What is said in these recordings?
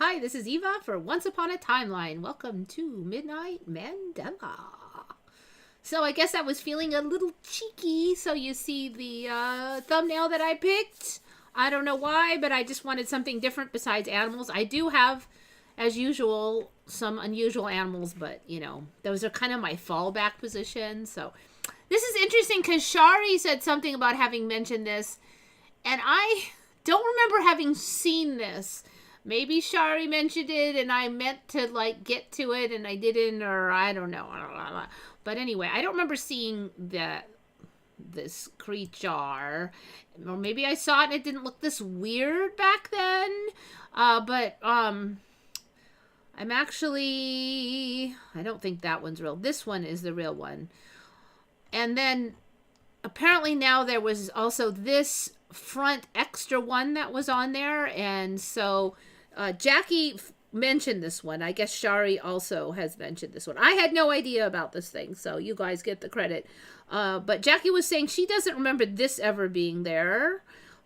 Hi, this is Eva for Once Upon a Timeline. Welcome to Midnight Mandela. So I guess I was feeling a little cheeky, so you see the thumbnail that I picked. I don't know why, but I just wanted something different besides animals. I do have, as usual, some unusual animals, but, you know, those are kind of my fallback position. So this is interesting because Shari said something about having mentioned this, and I don't remember having seen this. Maybe Shari mentioned it and I meant to like get to it and I didn't, or I don't know. But anyway, I don't remember seeing this creature, or maybe I saw it and it didn't look this weird back then. But I'm actually, I don't think that one's real. This one is the real one. And then apparently now there was also this front extra one that was on there, and so Jackie mentioned this one. I guess Shari also has mentioned this one. I had no idea about this thing, so you guys get the credit. But Jackie was saying she doesn't remember this ever being there.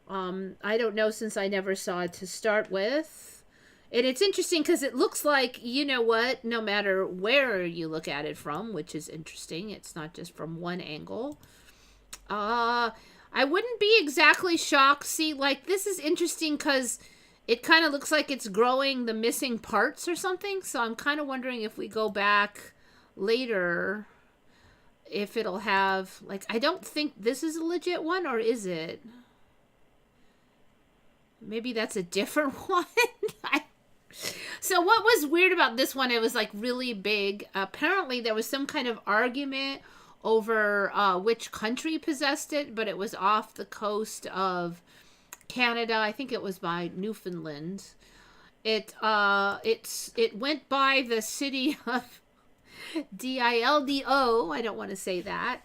I don't know, since I never saw it to start with. And it's interesting because it looks like, you know what, no matter where you look at it from, which is interesting, it's not just from one angle. I wouldn't be exactly shocked. See, like, this is interesting because it kind of looks like it's growing the missing parts or something. So I'm kind of wondering if we go back later, if it'll have, like, I don't think this is a legit one, or is it? Maybe that's a different one. So what was weird about this one, it was like really big. Apparently there was some kind of argument over which country possessed it, but it was off the coast of Canada. I think it was by Newfoundland. It went by the city of Dildo. I don't want to say that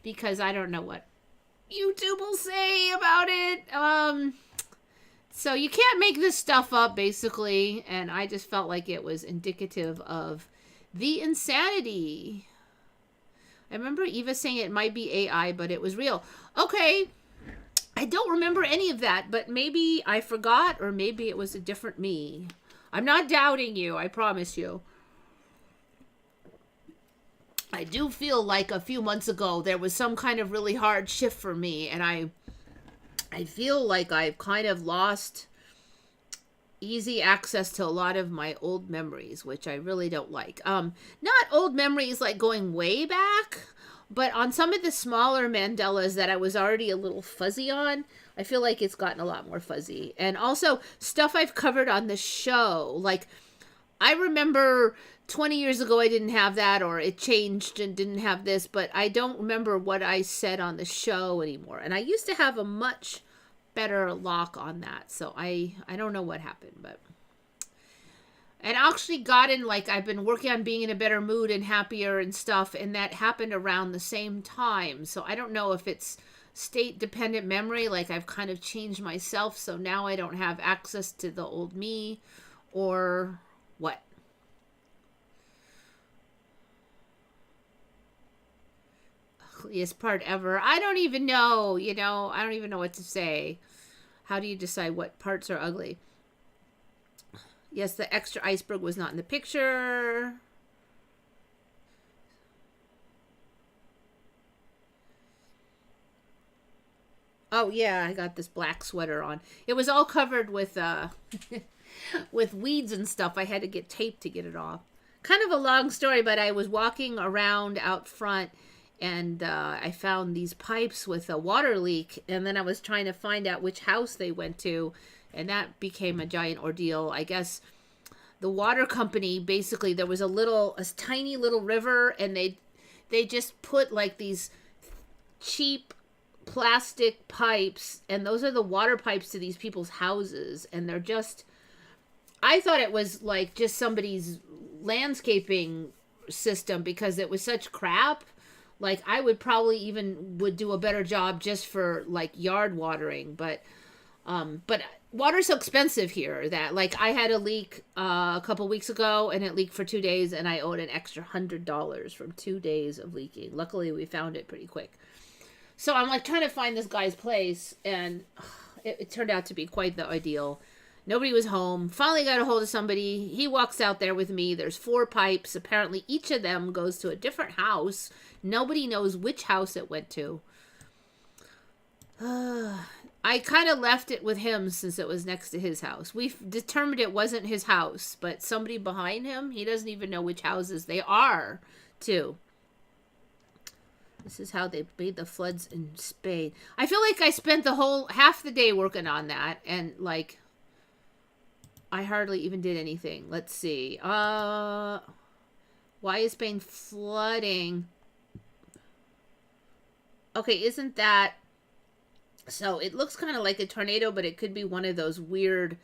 because I don't know what YouTube will say about it. So you can't make this stuff up, basically, and I just felt like it was indicative of the insanity. I remember Eva saying it might be AI, but it was real. Okay, I don't remember any of that, but maybe I forgot, or maybe it was a different me. I'm not doubting you, I promise you. I do feel like a few months ago there was some kind of really hard shift for me, and I feel like I've kind of lost easy access to a lot of my old memories, which I really don't like. Not old memories like going way back, but on some of the smaller Mandelas that I was already a little fuzzy on, I feel like it's gotten a lot more fuzzy. And also stuff I've covered on the show. Like, I remember 20 years ago I didn't have that, or it changed and didn't have this, but I don't remember what I said on the show anymore. And I used to have a much better lock on that, so I don't know what happened, but and actually gotten, like, I've been working on being in a better mood and happier and stuff, and that happened around the same time. So I don't know if it's state dependent memory, like I've kind of changed myself, so now I don't have access to the old me, or what. Ugliest part ever, I don't even know, you know, I don't even know what to say. How do you decide what parts are ugly? Yes, the extra iceberg was not in the picture. Oh yeah, I got this black sweater on. It was all covered with with weeds and stuff. I had to get tape to get it off. Kind of a long story, but I was walking around out front, and I found these pipes with a water leak, and then I was trying to find out which house they went to, and that became a giant ordeal. I guess the water company, basically, there was a tiny little river, and they just put like these cheap plastic pipes, and those are the water pipes to these people's houses, and they're just, I thought it was like just somebody's landscaping system because it was such crap. Like, I would probably would do a better job just for like yard watering, but water's so expensive here that, like, I had a leak a couple weeks ago, and it leaked for 2 days, and I owed an extra $100 from 2 days of leaking. Luckily, we found it pretty quick. So I'm like trying to find this guy's place, and it turned out to be quite the ideal. Nobody was home. Finally got a hold of somebody. He walks out there with me. There's 4 pipes. Apparently each of them goes to a different house. Nobody knows which house it went to. I kind of left it with him since it was next to his house. We've determined it wasn't his house, but somebody behind him, he doesn't even know which houses they are, too. This is how they made the floods in Spain. I feel like I spent the whole half the day working on that, and like I hardly even did anything. Let's see. Why is Spain flooding? Okay, isn't that... So it looks kind of like a tornado, but it could be one of those weird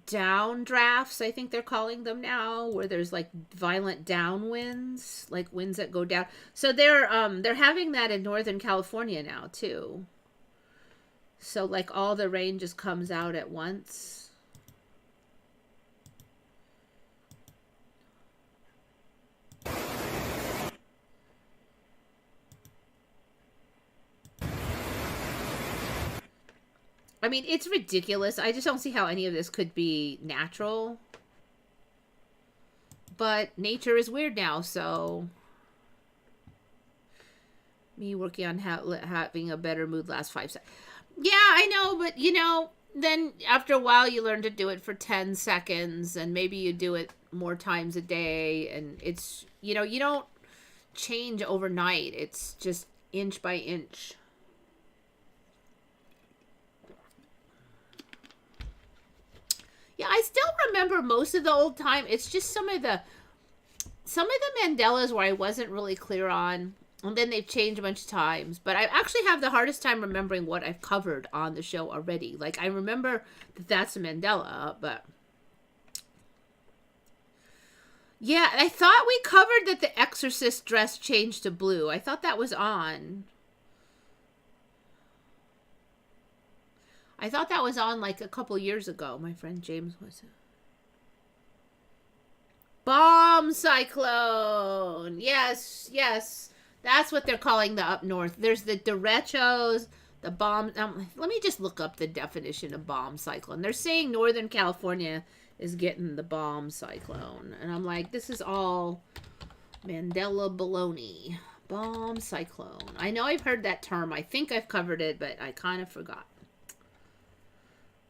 downdrafts, I think they're calling them now, where there's like violent downwinds, like winds that go down. So they're having that in Northern California now too. So like all the rain just comes out at once. I mean, it's ridiculous. I just don't see how any of this could be natural. But nature is weird now, so... Me working on having a better mood last 5 seconds. Yeah, I know, but, you know, then after a while you learn to do it for 10 seconds, and maybe you do it more times a day, and it's, you know, you don't change overnight. It's just inch by inch. Yeah, I still remember most of the old time. It's just some of the Mandelas where I wasn't really clear on. And then they've changed a bunch of times. But I actually have the hardest time remembering what I've covered on the show already. Like, I remember that that's a Mandela, but... Yeah, I thought we covered that the Exorcist dress changed to blue. I thought that was on. I thought that was on like a couple years ago. My friend James was. Bomb cyclone. Yes, yes. That's what they're calling the up north. There's the derechos, the bomb. Let me just look up the definition of bomb cyclone. They're saying Northern California is getting the bomb cyclone. And I'm like, this is all Mandela baloney. Bomb cyclone. I know I've heard that term. I think I've covered it, but I kind of forgot.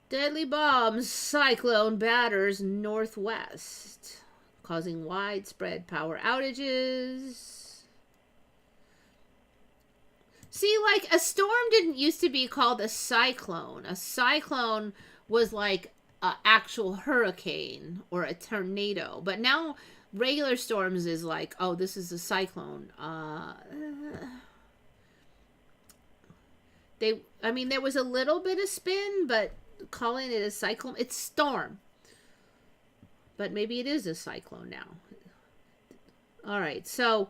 Deadly bomb cyclone batters northwest, causing widespread power outages. See, like, a storm didn't used to be called a cyclone. A cyclone was like an actual hurricane or a tornado. But now regular storms is like, oh, this is a cyclone. I mean, there was a little bit of spin, but calling it a cyclone, it's storm. But maybe it is a cyclone now. All right, so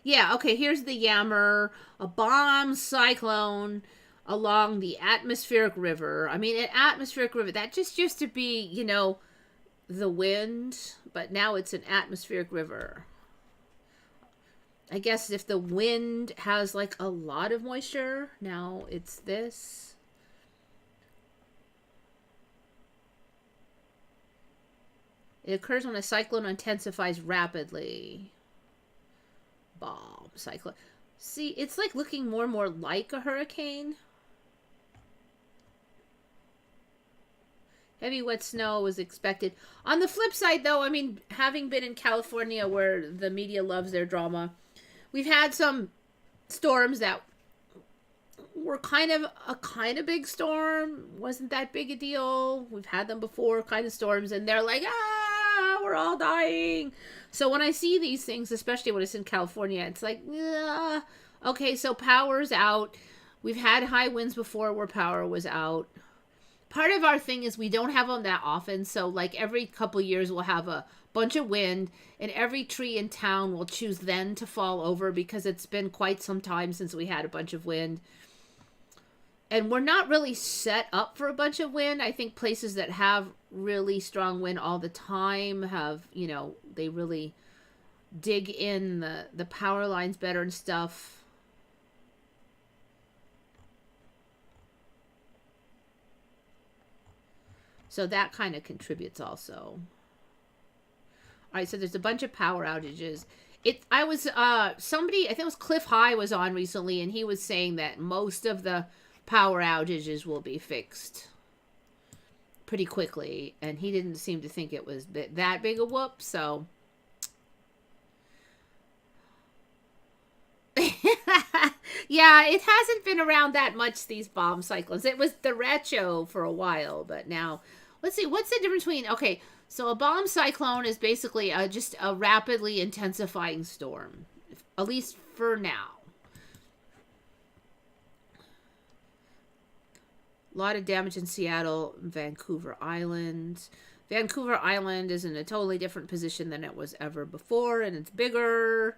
yeah, okay, here's the Yammer, a bomb cyclone along the atmospheric river. I mean, an atmospheric river, that just used to be, you know, the wind, but now it's an atmospheric river. I guess if the wind has like a lot of moisture, now it's this. It occurs when a cyclone intensifies rapidly. Bomb cyclone. See, it's like looking more and more like a hurricane. Heavy wet snow was expected. On the flip side, though, I mean, having been in California where the media loves their drama, we've had some storms that were kind of big storm. Wasn't that big a deal. We've had them before, kind of storms, and they're like, we're all dying. So when I see these things, especially when it's in California, it's like, okay, so power's out. We've had high winds before where power was out. Part of our thing is we don't have them that often. So like every couple years we'll have a bunch of wind, and every tree in town will choose then to fall over because it's been quite some time since we had a bunch of wind. And we're not really set up for a bunch of wind. I think places that have really strong wind all the time have, you know, they really dig in the power lines better and stuff. So that kind of contributes also. All right, so there's a bunch of power outages. I was somebody, I think it was Cliff High was on recently, and he was saying that most of the power outages will be fixed pretty quickly, and he didn't seem to think it was that big a whoop. So yeah, it hasn't been around that much, these bomb cyclones. It was the Derecho for a while, but now let's see, what's the difference between, okay, so a bomb cyclone is basically just a rapidly intensifying storm, at least for now. A lot of damage in Seattle, Vancouver Island. Vancouver Island is in a totally different position than it was ever before, and it's bigger.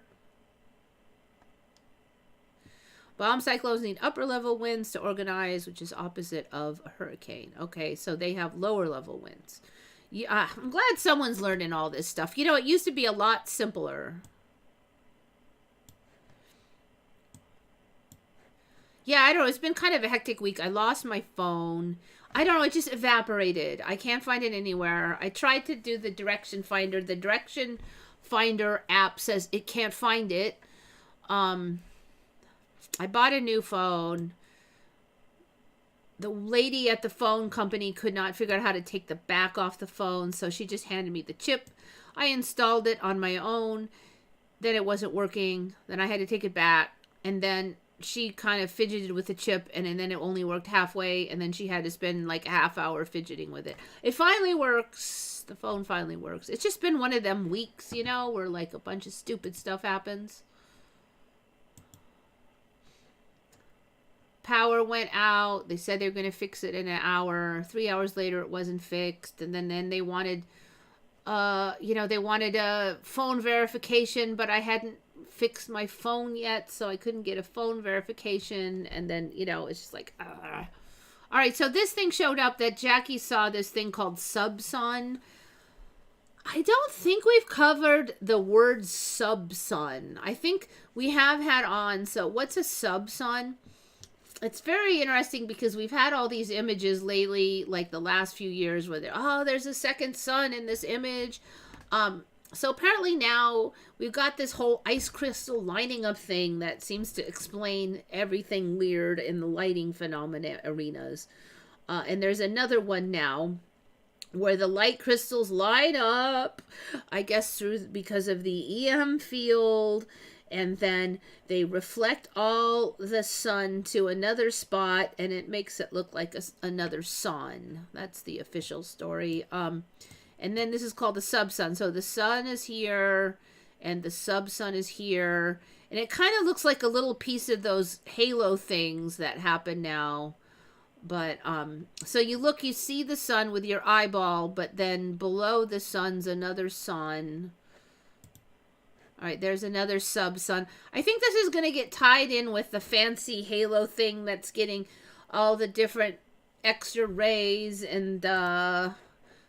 Bomb cyclones need upper level winds to organize, which is opposite of a hurricane. Okay, so they have lower level winds. Yeah, I'm glad someone's learning all this stuff. You know, it used to be a lot simpler. Yeah, I don't know. It's been kind of a hectic week. I lost my phone. I don't know. It just evaporated. I can't find it anywhere. I tried to do the direction finder. The direction finder app says it can't find it. I bought a new phone. The lady at the phone company could not figure out how to take the back off the phone, so she just handed me the chip. I installed it on my own. Then it wasn't working. Then I had to take it back. And then she kind of fidgeted with the chip, and then it only worked halfway, and then she had to spend like a half hour fidgeting with it. It finally works. The phone finally works. It's just been one of them weeks, you know, where like a bunch of stupid stuff happens. Power went out. They said they were going to fix it in an hour. 3 hours later, it wasn't fixed. And then they wanted, they wanted a phone verification, but I hadn't fixed my phone yet, so I couldn't get a phone verification. And then, it's just like, All right, so this thing showed up that Jackie saw, this thing called Subsun. I don't think we've covered the word Subsun. I think we have had on. So what's a Subsun? It's very interesting because we've had all these images lately, like the last few years, where there's a second sun in this image. So apparently now we've got this whole ice crystal lining up thing that seems to explain everything weird in the lighting phenomena arenas. And there's another one now where the light crystals line up, I guess because of the EM field. And then they reflect all the sun to another spot, and it makes it look like another sun. That's the official story. And then this is called the subsun. So the sun is here, and the subsun is here. And it kind of looks like a little piece of those halo things that happen now. But, so you see the sun with your eyeball, but then below the sun's another sun. All right, there's another subsun. I think this is going to get tied in with the fancy halo thing that's getting all the different extra rays. And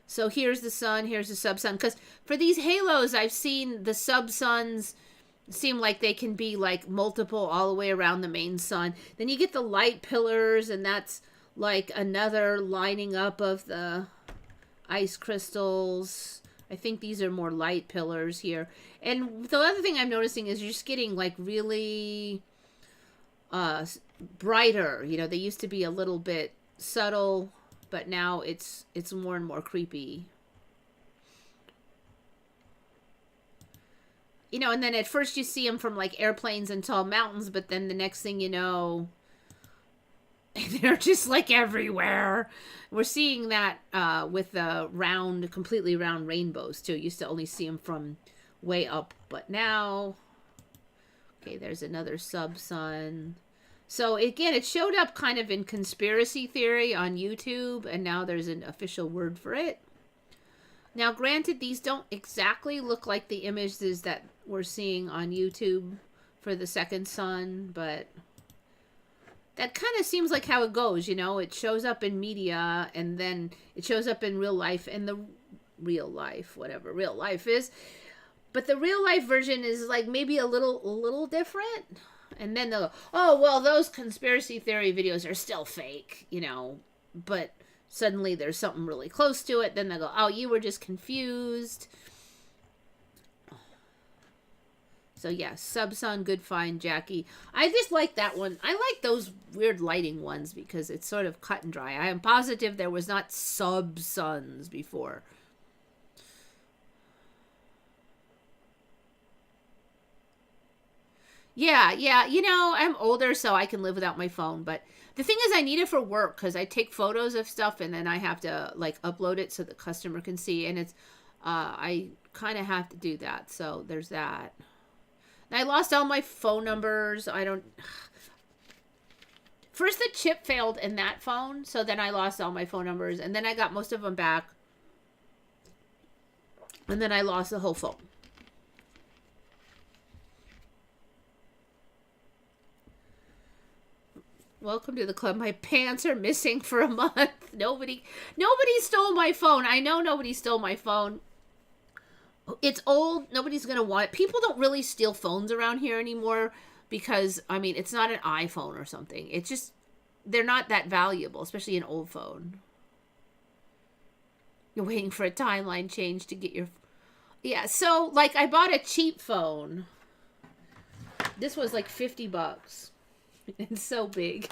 so here's the sun, here's the subsun. Because for these halos, I've seen the subsuns seem like they can be like multiple all the way around the main sun. Then you get the light pillars, and that's like another lining up of the ice crystals. I think these are more light pillars here. And the other thing I'm noticing is you're just getting like really brighter. They used to be a little bit subtle, but now it's more and more creepy. And then at first you see them from like airplanes and tall mountains, but then the next thing you know, they're just like everywhere. We're seeing that with the completely round rainbows too. Used to only see them from way up, but now, okay, there's another subsun. So again, it showed up kind of in conspiracy theory on YouTube, and now there's an official word for it. Now, granted, these don't exactly look like the images that we're seeing on YouTube for the second sun, but that kind of seems like how it goes, It shows up in media, and then it shows up in real life, and the real life, whatever real life is. But the real life version is like maybe a little different. And then they'll go, oh, well, those conspiracy theory videos are still fake, But suddenly there's something really close to it. Then they'll go, oh, you were just confused. So yeah, Subsun, good find, Jackie. I just like that one. I like those weird lighting ones because it's sort of cut and dry. I am positive there was not Subsuns before. Yeah, yeah. You know, I'm older, so I can live without my phone. But the thing is, I need it for work because I take photos of stuff and then I have to like upload it so the customer can see. And it's, I kind of have to do that. So there's that. I lost all my phone numbers. I don't. First, the chip failed in that phone, so then I lost all my phone numbers, and then I got most of them back, and then I lost the whole phone. Welcome to the club. My pants are missing for a month. Nobody stole my phone. I know nobody stole my phone. It's old. Nobody's going to want it. People don't really steal phones around here anymore because, I mean, it's not an iPhone or something. It's just, they're not that valuable, especially an old phone. You're waiting for a timeline change to get your... Yeah, so, like, I bought a cheap phone. This was like $50. It's so big.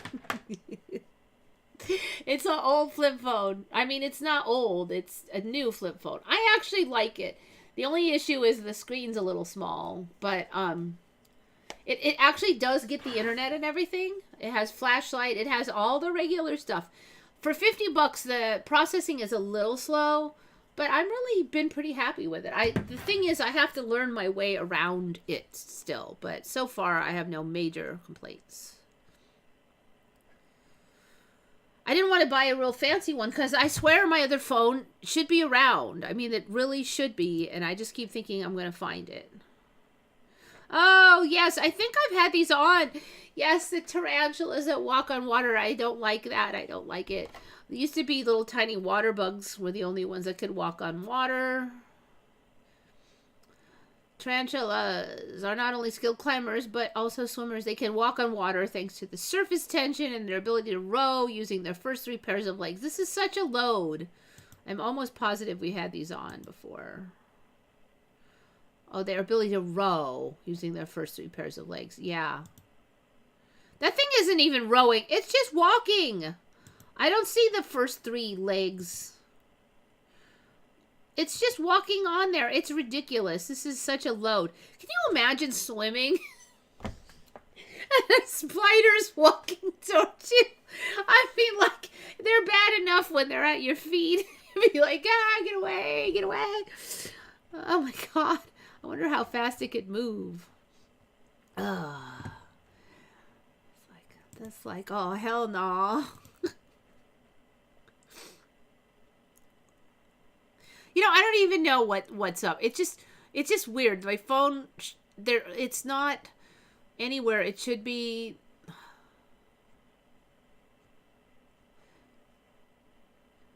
It's an old flip phone. I mean, it's not old. It's a new flip phone. I actually like it. The only issue is the screen's a little small, but it actually does get the internet and everything. It has flashlight. It has all the regular stuff. For $50, the processing is a little slow, but I've really been pretty happy with it. The thing is, I have to learn my way around it still, but so far I have no major complaints. I didn't want to buy a real fancy one because I swear my other phone should be around. I mean, it really should be, and I just keep thinking I'm going to find it. Oh, yes, I think I've had these on. Yes, the tarantulas that walk on water. I don't like that. I don't like it. There used to be little tiny water bugs were the only ones that could walk on water. Tarantulas are not only skilled climbers, but also swimmers. They can walk on water thanks to the surface tension and their ability to row using their first 3 pairs of legs. This is such a load. I'm almost positive we had these on before. Oh, their ability to row using their first 3 pairs of legs. Yeah. That thing isn't even rowing. It's just walking. I don't see the first 3 legs. It's just walking on there. It's ridiculous. This is such a load. Can you imagine swimming? And spiders walking towards you. I mean, like, they're bad enough when they're at your feet. Be like, ah, get away, get away. Oh my God. I wonder how fast it could move. That's like, oh, hell no. You know, I don't even know what's up. It's just weird. My phone, it's not anywhere it should be.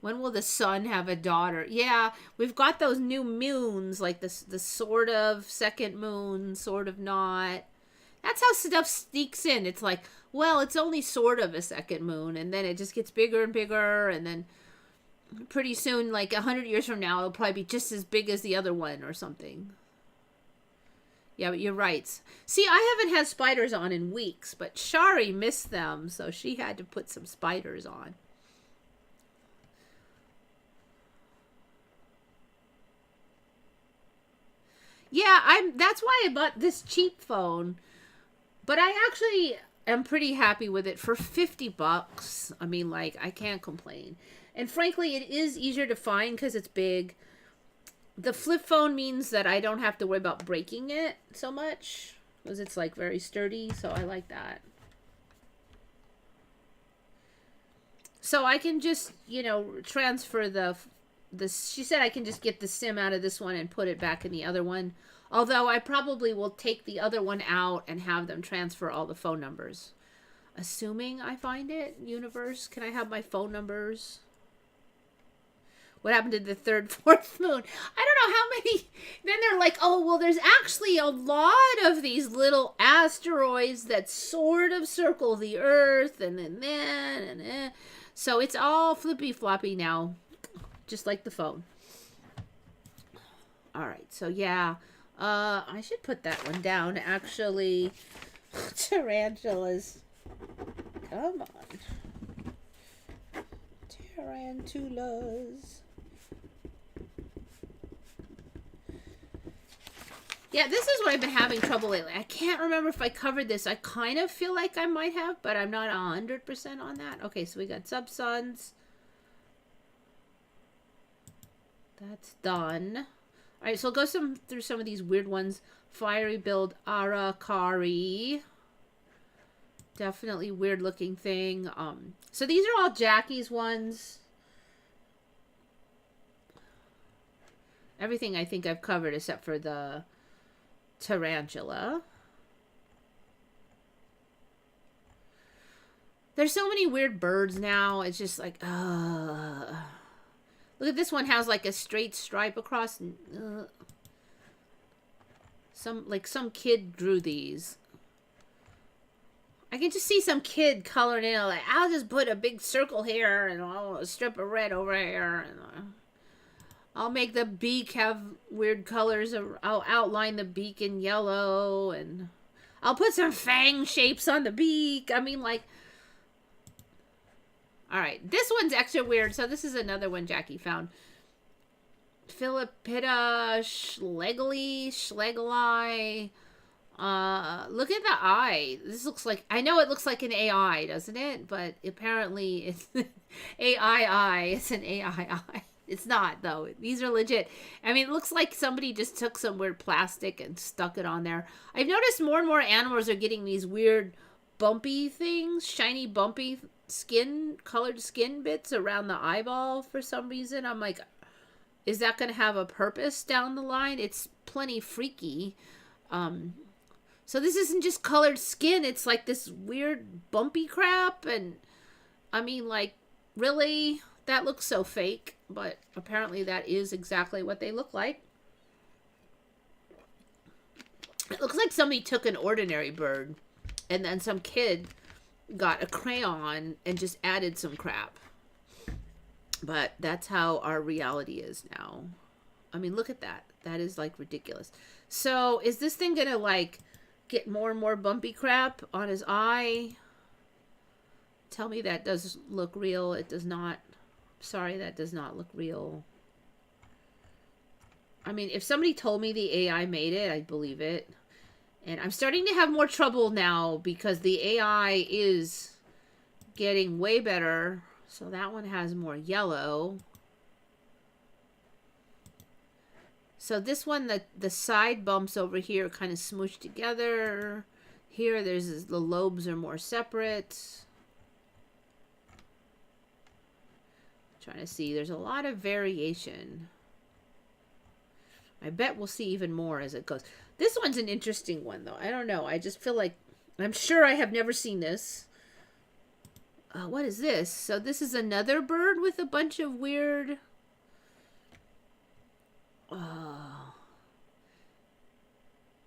When will the sun have a daughter? Yeah, we've got those new moons, like the sort of second moon, sort of not. That's how stuff sneaks in. It's like, well, it's only sort of a second moon, and then it just gets bigger and bigger, and then pretty soon, like 100 years from now, it'll probably be just as big as the other one or something. Yeah, but you're right. See, I haven't had spiders on in weeks, but Shari missed them, so she had to put some spiders on. Yeah, that's why I bought this cheap phone. But I actually am pretty happy with it for $50. I mean, like, I can't complain. And frankly, it is easier to find because it's big. The flip phone means that I don't have to worry about breaking it so much because it's like very sturdy, so I like that. So I can just, you know, transfer she said I can just get the SIM out of this one and put it back in the other one. Although I probably will take the other one out and have them transfer all the phone numbers. Assuming I find it, universe, can I have my phone numbers? What happened to the third, fourth moon? I don't know how many. Then they're like, oh, well, there's actually a lot of these little asteroids that sort of circle the Earth, and then. So it's all flippy floppy now, just like the phone. All right, so yeah, I should put that one down. Actually, tarantulas. Come on, tarantulas. Yeah, this is what I've been having trouble lately. I can't remember if I covered this. I kind of feel like I might have, but I'm not 100% on that. Okay, so we got subsuns. That's done. All right, so we'll go through some of these weird ones. Fiery build Arakari. Definitely weird looking thing. So these are all Jackie's ones. Everything I think I've covered except for the tarantula. There's so many weird birds now. It's just like, look at this one, has like a straight stripe across. Some kid drew these. I can just see some kid coloring in, like, I'll just put a big circle here and I'll strip of red over here, and I'll make the beak have weird colors. I'll outline the beak in yellow, and I'll put some fang shapes on the beak. I mean, like, all right, this one's extra weird. So this is another one Jackie found. Philippida schlegeli. Look at the eye. This looks like, I know it looks like an AI, doesn't it? But apparently it's AI eye. It's an AI eye. It's not, though. These are legit. I mean, it looks like somebody just took some weird plastic and stuck it on there. I've noticed more and more animals are getting these weird bumpy things, shiny bumpy colored skin bits around the eyeball for some reason. I'm like, is that going to have a purpose down the line? It's plenty freaky. So this isn't just colored skin. It's like this weird bumpy crap. And I mean, like, really? That looks so fake. But apparently that is exactly what they look like. It looks like somebody took an ordinary bird and then some kid got a crayon and just added some crap. But that's how our reality is now. I mean, look at that. That is, like, ridiculous. So is this thing gonna, like, get more and more bumpy crap on his eye? Tell me that does look real. It does not. Sorry, that does not look real. I mean, if somebody told me the AI made it, I'd believe it. And I'm starting to have more trouble now because the AI is getting way better. So that one has more yellow. So this one, the side bumps over here kind of smooshed together. Here, the lobes are more separate. Trying to see. There's a lot of variation. I bet we'll see even more as it goes. This one's an interesting one, though. I don't know. I just feel like, I'm sure I have never seen this. What is this? So this is another bird with a bunch of weird...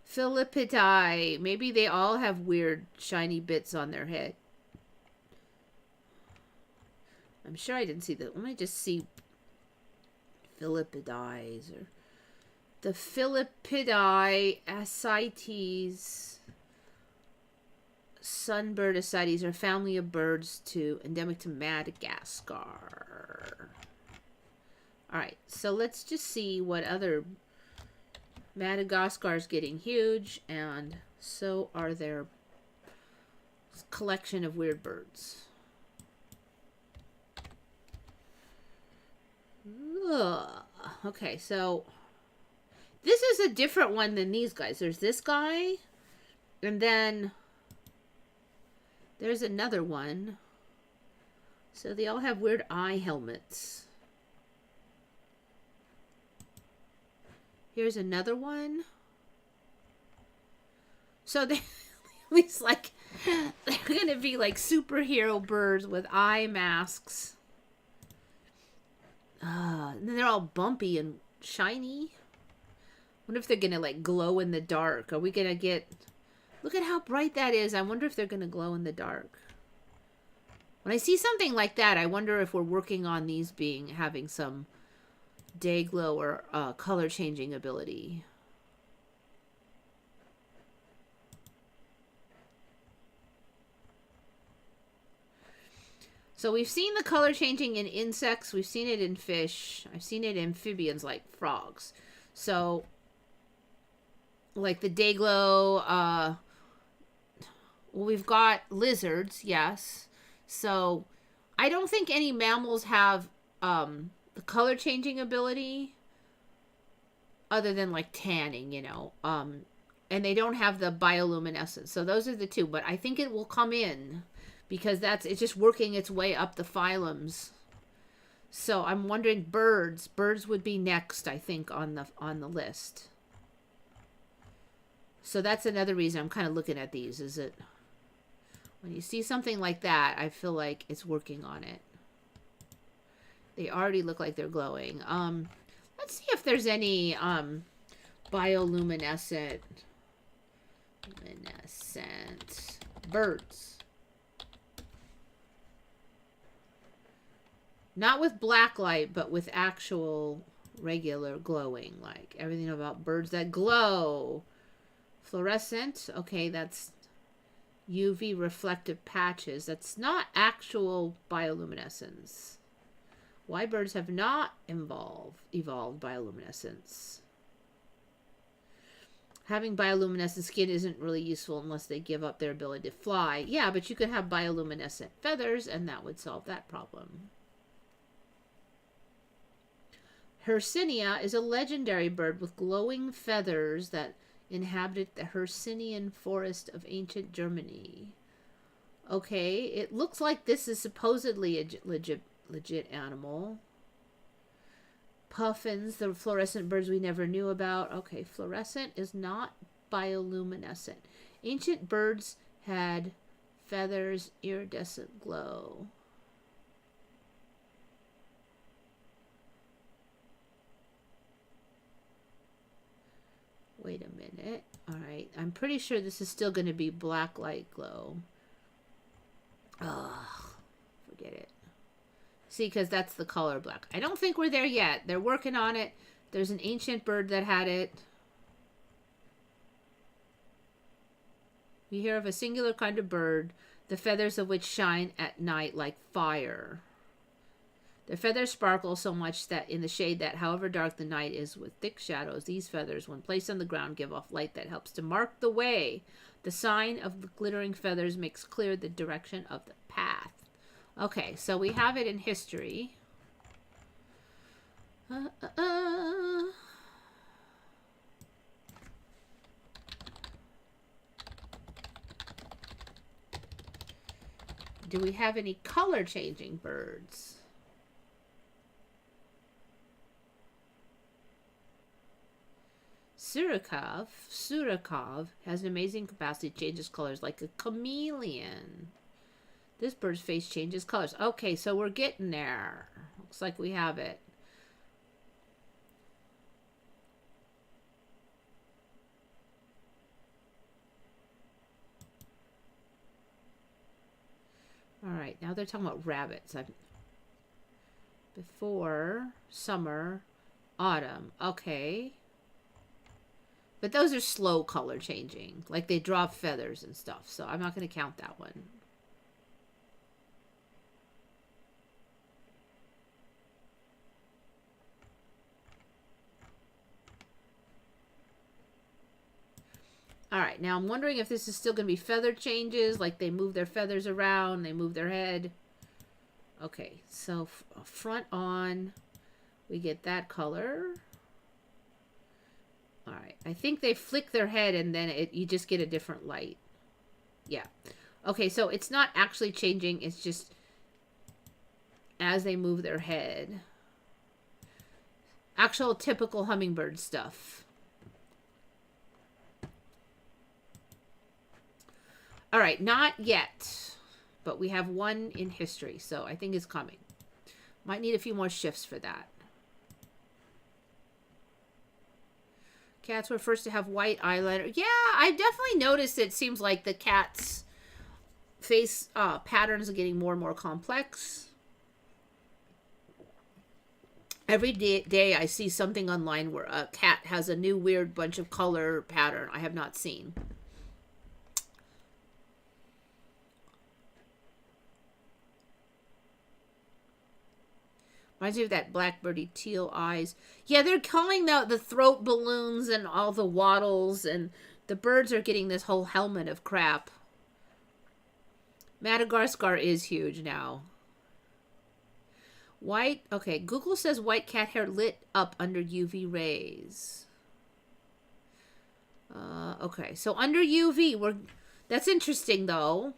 Philippidae. Maybe they all have weird shiny bits on their head. I'm sure I didn't see that. Let me just see Philippidae or the Philippidae ascites. Sunbird ascites are a family of birds endemic to Madagascar. All right, so let's just see what other... Madagascar is getting huge, and so are their collection of weird birds. Ugh. Okay, so this is a different one than these guys. There's this guy, and then there's another one. So they all have weird eye helmets. Here's another one. So they it's like they're gonna be like superhero birds with eye masks. And then they're all bumpy and shiny. Wonder if they're gonna like glow in the dark. Are we gonna get... Look at how bright that is. I wonder if they're gonna glow in the dark. When I see something like that, I wonder if we're working on these having some day glow or color changing ability. So we've seen the color changing in insects. We've seen it in fish. I've seen it in amphibians like frogs. So, like the day glow, well, we've got lizards, yes. So, I don't think any mammals have the color changing ability other than like tanning, you know. And they don't have the bioluminescence. So those are the two. But I think it will come in because it's just working its way up the phylums. So I'm wondering birds. Birds would be next, I think, on the list. So that's another reason I'm kind of looking at these. Is it when you see something like that, I feel like it's working on it. They already look like they're glowing. Let's see if there's any bioluminescent birds. Not with black light, but with actual regular glowing. Like everything about birds that glow. Fluorescent. Okay, that's UV reflective patches. That's not actual bioluminescence. Why birds have not evolved bioluminescence. Having bioluminescent skin isn't really useful unless they give up their ability to fly. Yeah, but you could have bioluminescent feathers and that would solve that problem. Hercynia is a legendary bird with glowing feathers that inhabited the Hercynian forest of ancient Germany. Okay, it looks like this is supposedly a legit animal. Puffins, the fluorescent birds we never knew about. Okay, fluorescent is not bioluminescent. Ancient birds had feathers, iridescent glow. Wait a minute. All right, I'm pretty sure this is still going to be black light glow. Ugh, forget it. See, because that's the color black. I don't think we're there yet. They're working on it. There's an ancient bird that had it. We hear of a singular kind of bird, the feathers of which shine at night like fire. Their feathers sparkle so much that in the shade that however dark the night is with thick shadows, these feathers, when placed on the ground, give off light that helps to mark the way. The sign of the glittering feathers makes clear the direction of the path. Okay, so we have it in history. Do we have any color-changing birds? Surakov has an amazing capacity to change its colors like a chameleon. This bird's face changes colors. Okay, so we're getting there. Looks like we have it. All right, now they're talking about rabbits. Before, summer, autumn. Okay. But those are slow color changing. Like they drop feathers and stuff. So I'm not going to count that one. All right, now I'm wondering if this is still going to be feather changes, like they move their feathers around, they move their head. Okay, so front on, we get that color. All right, I think they flick their head and then you just get a different light. Yeah. Okay, so it's not actually changing, it's just as they move their head. Actual typical hummingbird stuff. All right, not yet, but we have one in history, so I think it's coming. Might need a few more shifts for that. Cats were first to have white eyeliner. Yeah, I definitely noticed it seems like the cat's face patterns are getting more and more complex. Every day I see something online where a cat has a new weird bunch of color pattern I have not seen. Reminds me of that blackbirdy teal eyes. Yeah, they're calling out the throat balloons and all the wattles, and the birds are getting this whole helmet of crap. Madagascar is huge now. White, okay, Google says white cat hair lit up under UV rays. Okay, so under UV, that's interesting though.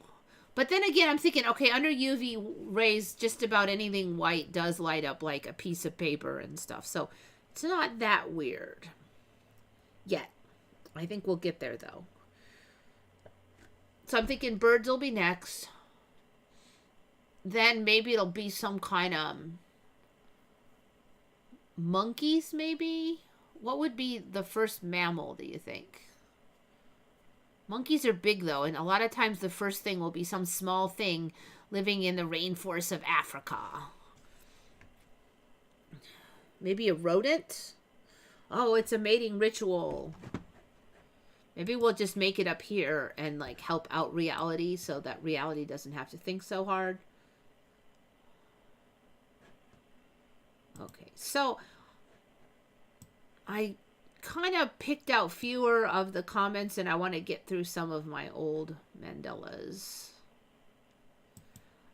But then again, I'm thinking, okay, under UV rays, just about anything white does light up like a piece of paper and stuff. So it's not that weird yet. I think we'll get there though. So I'm thinking birds will be next. Then maybe it'll be some kind of monkeys, maybe? What would be the first mammal, do you think? Monkeys are big, though, and a lot of times the first thing will be some small thing living in the rainforest of Africa. Maybe a rodent? Oh, it's a mating ritual. Maybe we'll just make it up here and, like, help out reality so that reality doesn't have to think so hard. Okay, so I kind of picked out fewer of the comments, and I want to get through some of my old Mandelas.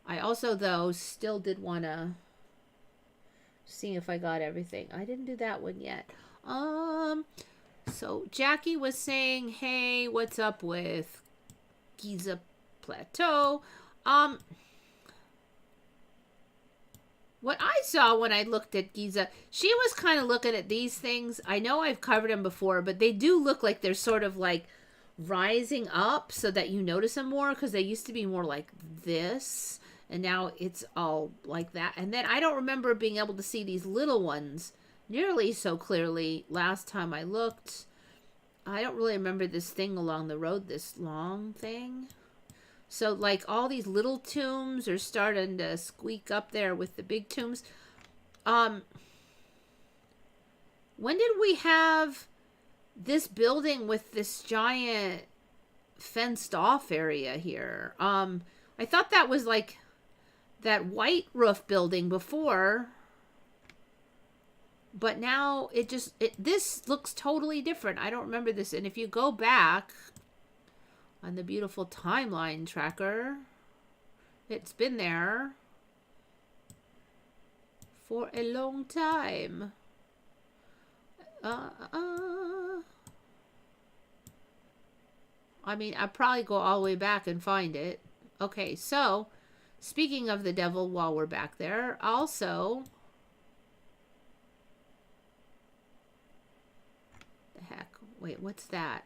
I also, though, still did want to see if I got everything. I didn't do that one yet. So Jackie was saying, hey, what's up with Giza Plateau? What I saw when I looked at Giza, she was kind of looking at these things. I know I've covered them before, but they do look like they're sort of like rising up so that you notice them more, because they used to be more like this, and now it's all like that. And then I don't remember being able to see these little ones nearly so clearly last time I looked. I don't really remember this thing along the road, this long thing. So, like, all these little tombs are starting to squeak up there with the big tombs. When did we have this building with this giant fenced-off area here? I thought that was, like, that white roof building before. But now this looks totally different. I don't remember this. And if you go back on the beautiful timeline tracker, it's been there for a long time. I mean, I'd probably go all the way back and find it. Okay, so speaking of the devil, while we're back there, also, the heck, wait, what's that?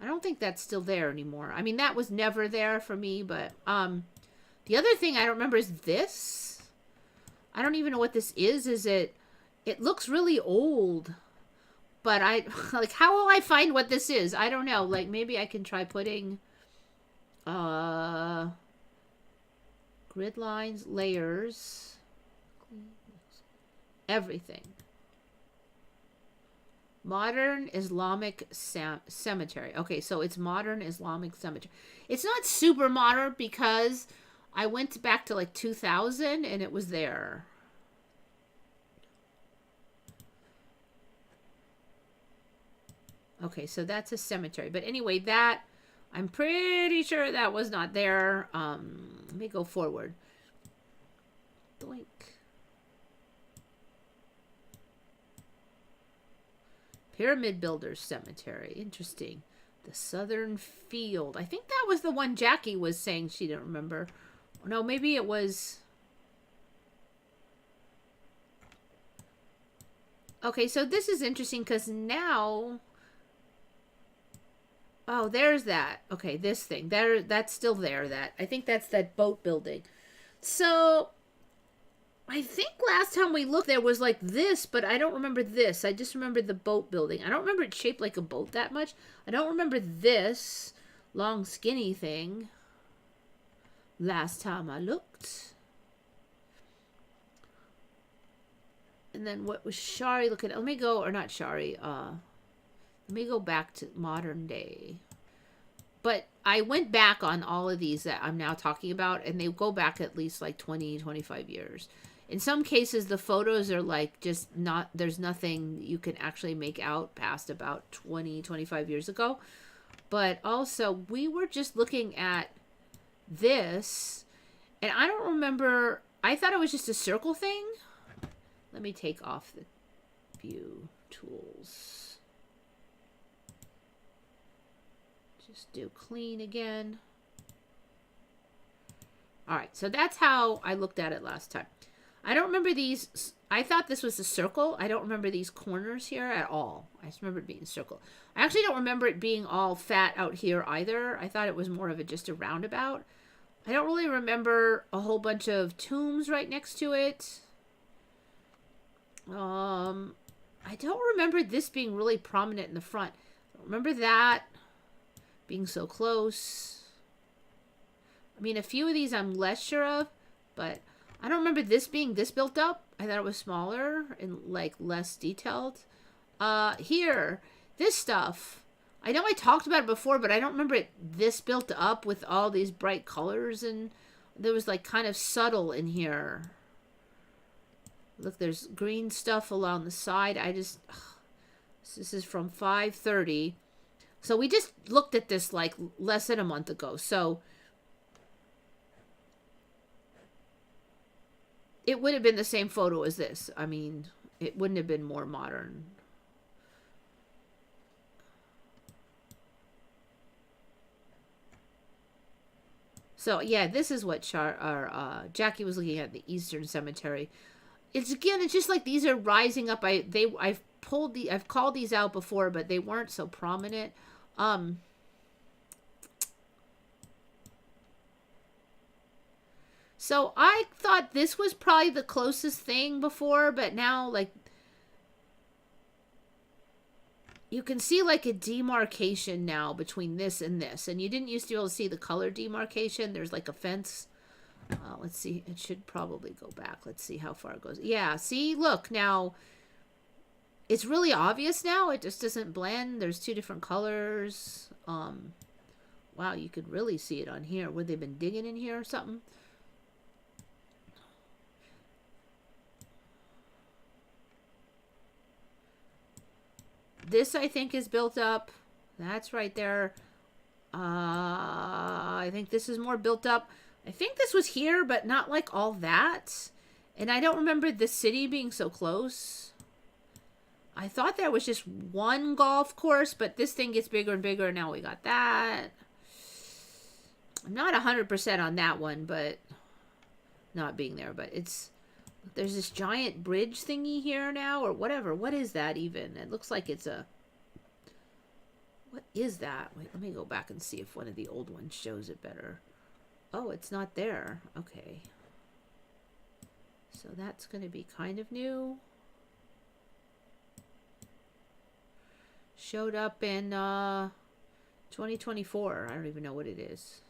I don't think that's still there anymore. I mean, that was never there for me, but the other thing I don't remember is this. I don't even know what this is. It looks really old, but like, how will I find what this is? I don't know. Like, maybe I can try putting grid lines, layers, everything. Modern Islamic cemetery. Okay, so it's modern Islamic cemetery. It's not super modern because I went back to like 2000 and it was there. Okay, so that's a cemetery. But anyway, that, I'm pretty sure that was not there. Let me go forward. Doink. Pyramid Builders Cemetery. Interesting. The Southern Field. I think that was the one Jackie was saying she didn't remember. No, maybe it was... Okay, so this is interesting because now... Oh, there's that. Okay, this thing. That's still there. I think that's that boat building. So... I think last time we looked there was like this, but I don't remember this. I just remember the boat building. I don't remember it shaped like a boat that much. I don't remember this long skinny thing last time I looked. And then what was Shari looking at? Let me go, or not Shari, let me go back to modern day. But I went back on all of these that I'm now talking about, and they go back at least like 20, 25 years. In some cases, the photos are like just not, there's nothing you can actually make out past about 20, 25 years ago. But also, we were just looking at this, and I don't remember, I thought it was just a circle thing. Let me take off the view tools. Just do clean again. All right, so that's how I looked at it last time. I don't remember these. I thought this was a circle. I don't remember these corners here at all. I just remember it being a circle. I actually don't remember it being all fat out here either. I thought it was more of a just a roundabout. I don't really remember a whole bunch of tombs right next to it. I don't remember this being really prominent in the front. I don't remember that being so close. I mean, a few of these I'm less sure of, but I don't remember this being this built up. I thought it was smaller and like less detailed. Here, this stuff. I know I talked about it before, but I don't remember it this built up with all these bright colors, and there was like kind of subtle in here. Look, there's green stuff along the side. This is from 5:30. So we just looked at this like less than a month ago. So it would have been the same photo as this. I mean, it wouldn't have been more modern. So yeah, this is what Jackie was looking at, the Eastern Cemetery. It's again, it's just like these are rising up. I've called these out before, but they weren't so prominent. So I thought this was probably the closest thing before, but now like you can see like a demarcation now between this and this, and you didn't used to be able to see the color demarcation. There's like a fence. Let's see. It should probably go back. Let's see how far it goes. Yeah, see? Look, now it's really obvious now. It just doesn't blend. There's two different colors. Wow, you could really see it on here. Would they been digging in here or something? This, I think, is built up. That's right there. I think this is more built up. I think this was here, but not like all that. And I don't remember the city being so close. I thought there was just one golf course, but this thing gets bigger and bigger. Now we got that. I'm not 100% on that one, but not being there. But there's this giant bridge thingy here now, or whatever. What is that even? It looks like it's a... What is that? Wait, let me go back and see if one of the old ones shows it better. Oh, it's not there. Okay. So that's going to be kind of new. Showed up in 2024. I don't even know what it is.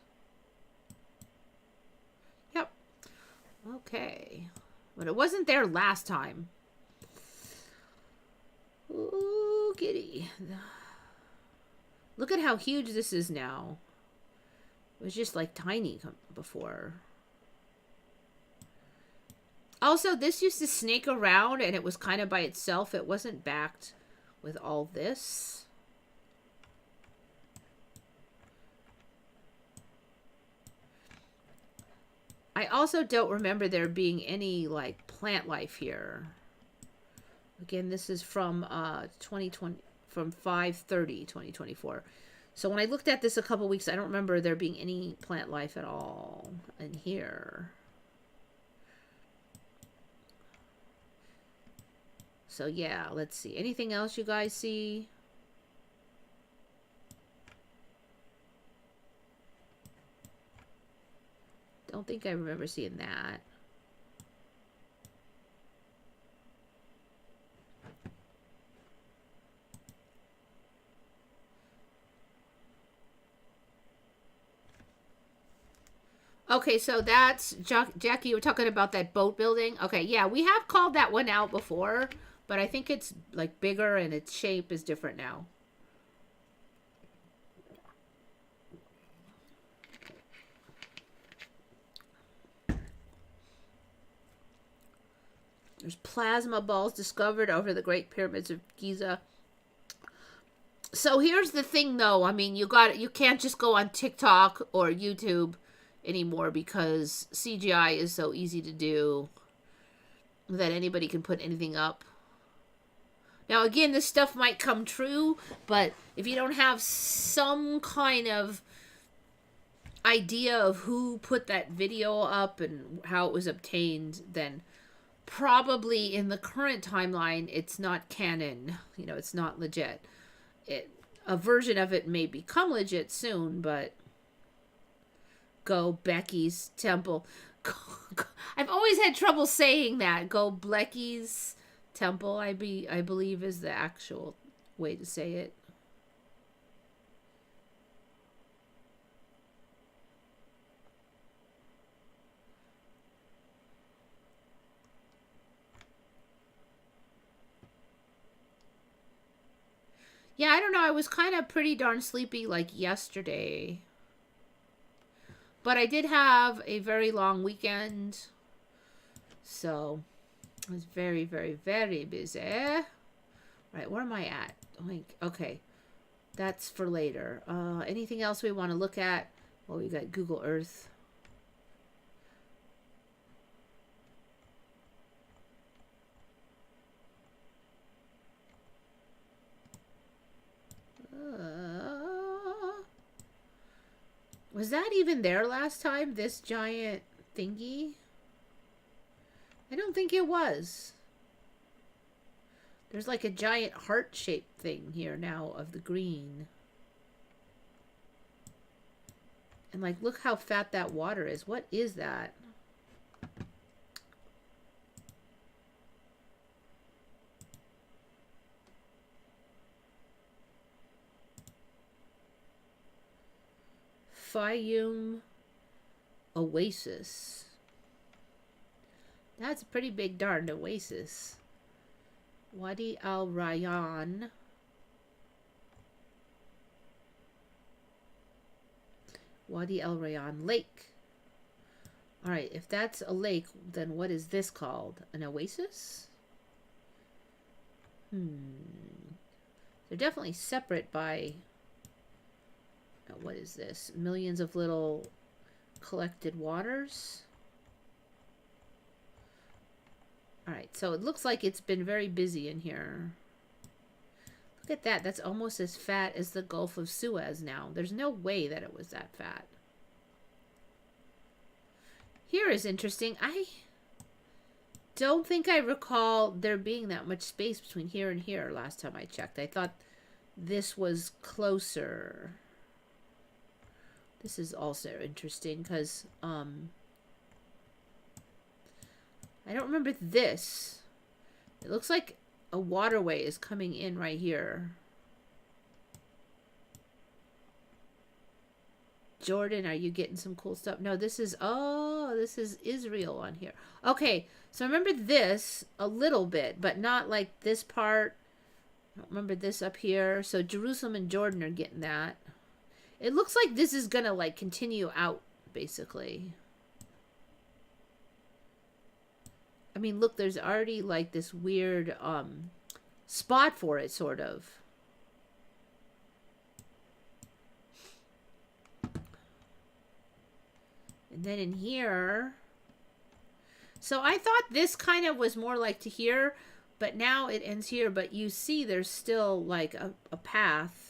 Yep. Okay. But it wasn't there last time. Ooh, giddy. Look at how huge this is now. It was just like tiny before. Also, this used to snake around and it was kind of by itself. It wasn't backed with all this. I also don't remember there being any like plant life here. Again, this is from 2020, from 5/30/2024. So when I looked at this a couple weeks, I don't remember there being any plant life at all in here. So yeah, let's see. Anything else you guys see? Don't think I remember seeing that. Okay, so that's Jackie. You were talking about that boat building. Okay, yeah, we have called that one out before, but I think it's like bigger and its shape is different now. There's plasma balls discovered over the Great Pyramids of Giza. So here's the thing, though. I mean, you can't just go on TikTok or YouTube anymore because CGI is so easy to do that anybody can put anything up. Now, again, this stuff might come true, but if you don't have some kind of idea of who put that video up and how it was obtained, then probably in the current timeline, it's not canon. You know, it's not legit. A version of it may become legit soon, but go Becky's Temple. I've always had trouble saying that. Go Becky's Temple, I believe is the actual way to say it. Yeah, I don't know. I was kind of pretty darn sleepy like yesterday. But I did have a very long weekend. So, I was very, very, very busy. Right, where am I at? Okay, that's for later. Anything else we want to look at? Well, we got Google Earth. Was that even there last time? This giant thingy? I don't think it was. There's like a giant heart-shaped thing here now of the green. And like, look how fat that water is. What is that? Fayum Oasis. That's a pretty big darn oasis. Wadi Al Rayyan. Wadi Al Rayyan Lake. Alright, if that's a lake, then what is this called? An oasis? They're definitely separate by... what is this? Millions of little collected waters. Alright, so it looks like it's been very busy in here. Look at that. That's almost as fat as the Gulf of Suez now. There's no way that it was that fat. Here is interesting. I don't think I recall there being that much space between here and here last time I checked. I thought this was closer. This is also interesting because I don't remember this. It looks like a waterway is coming in right here. Jordan, are you getting some cool stuff? No, this is, oh, this is Israel on here. Okay, so I remember this a little bit, but not like this part. I don't remember this up here. So Jerusalem and Jordan are getting that. It looks like this is gonna like continue out, basically. I mean, look, there's already like this weird spot for it, sort of. And then in here, so I thought this kind of was more like to here, but now it ends here. But you see there's still like a path.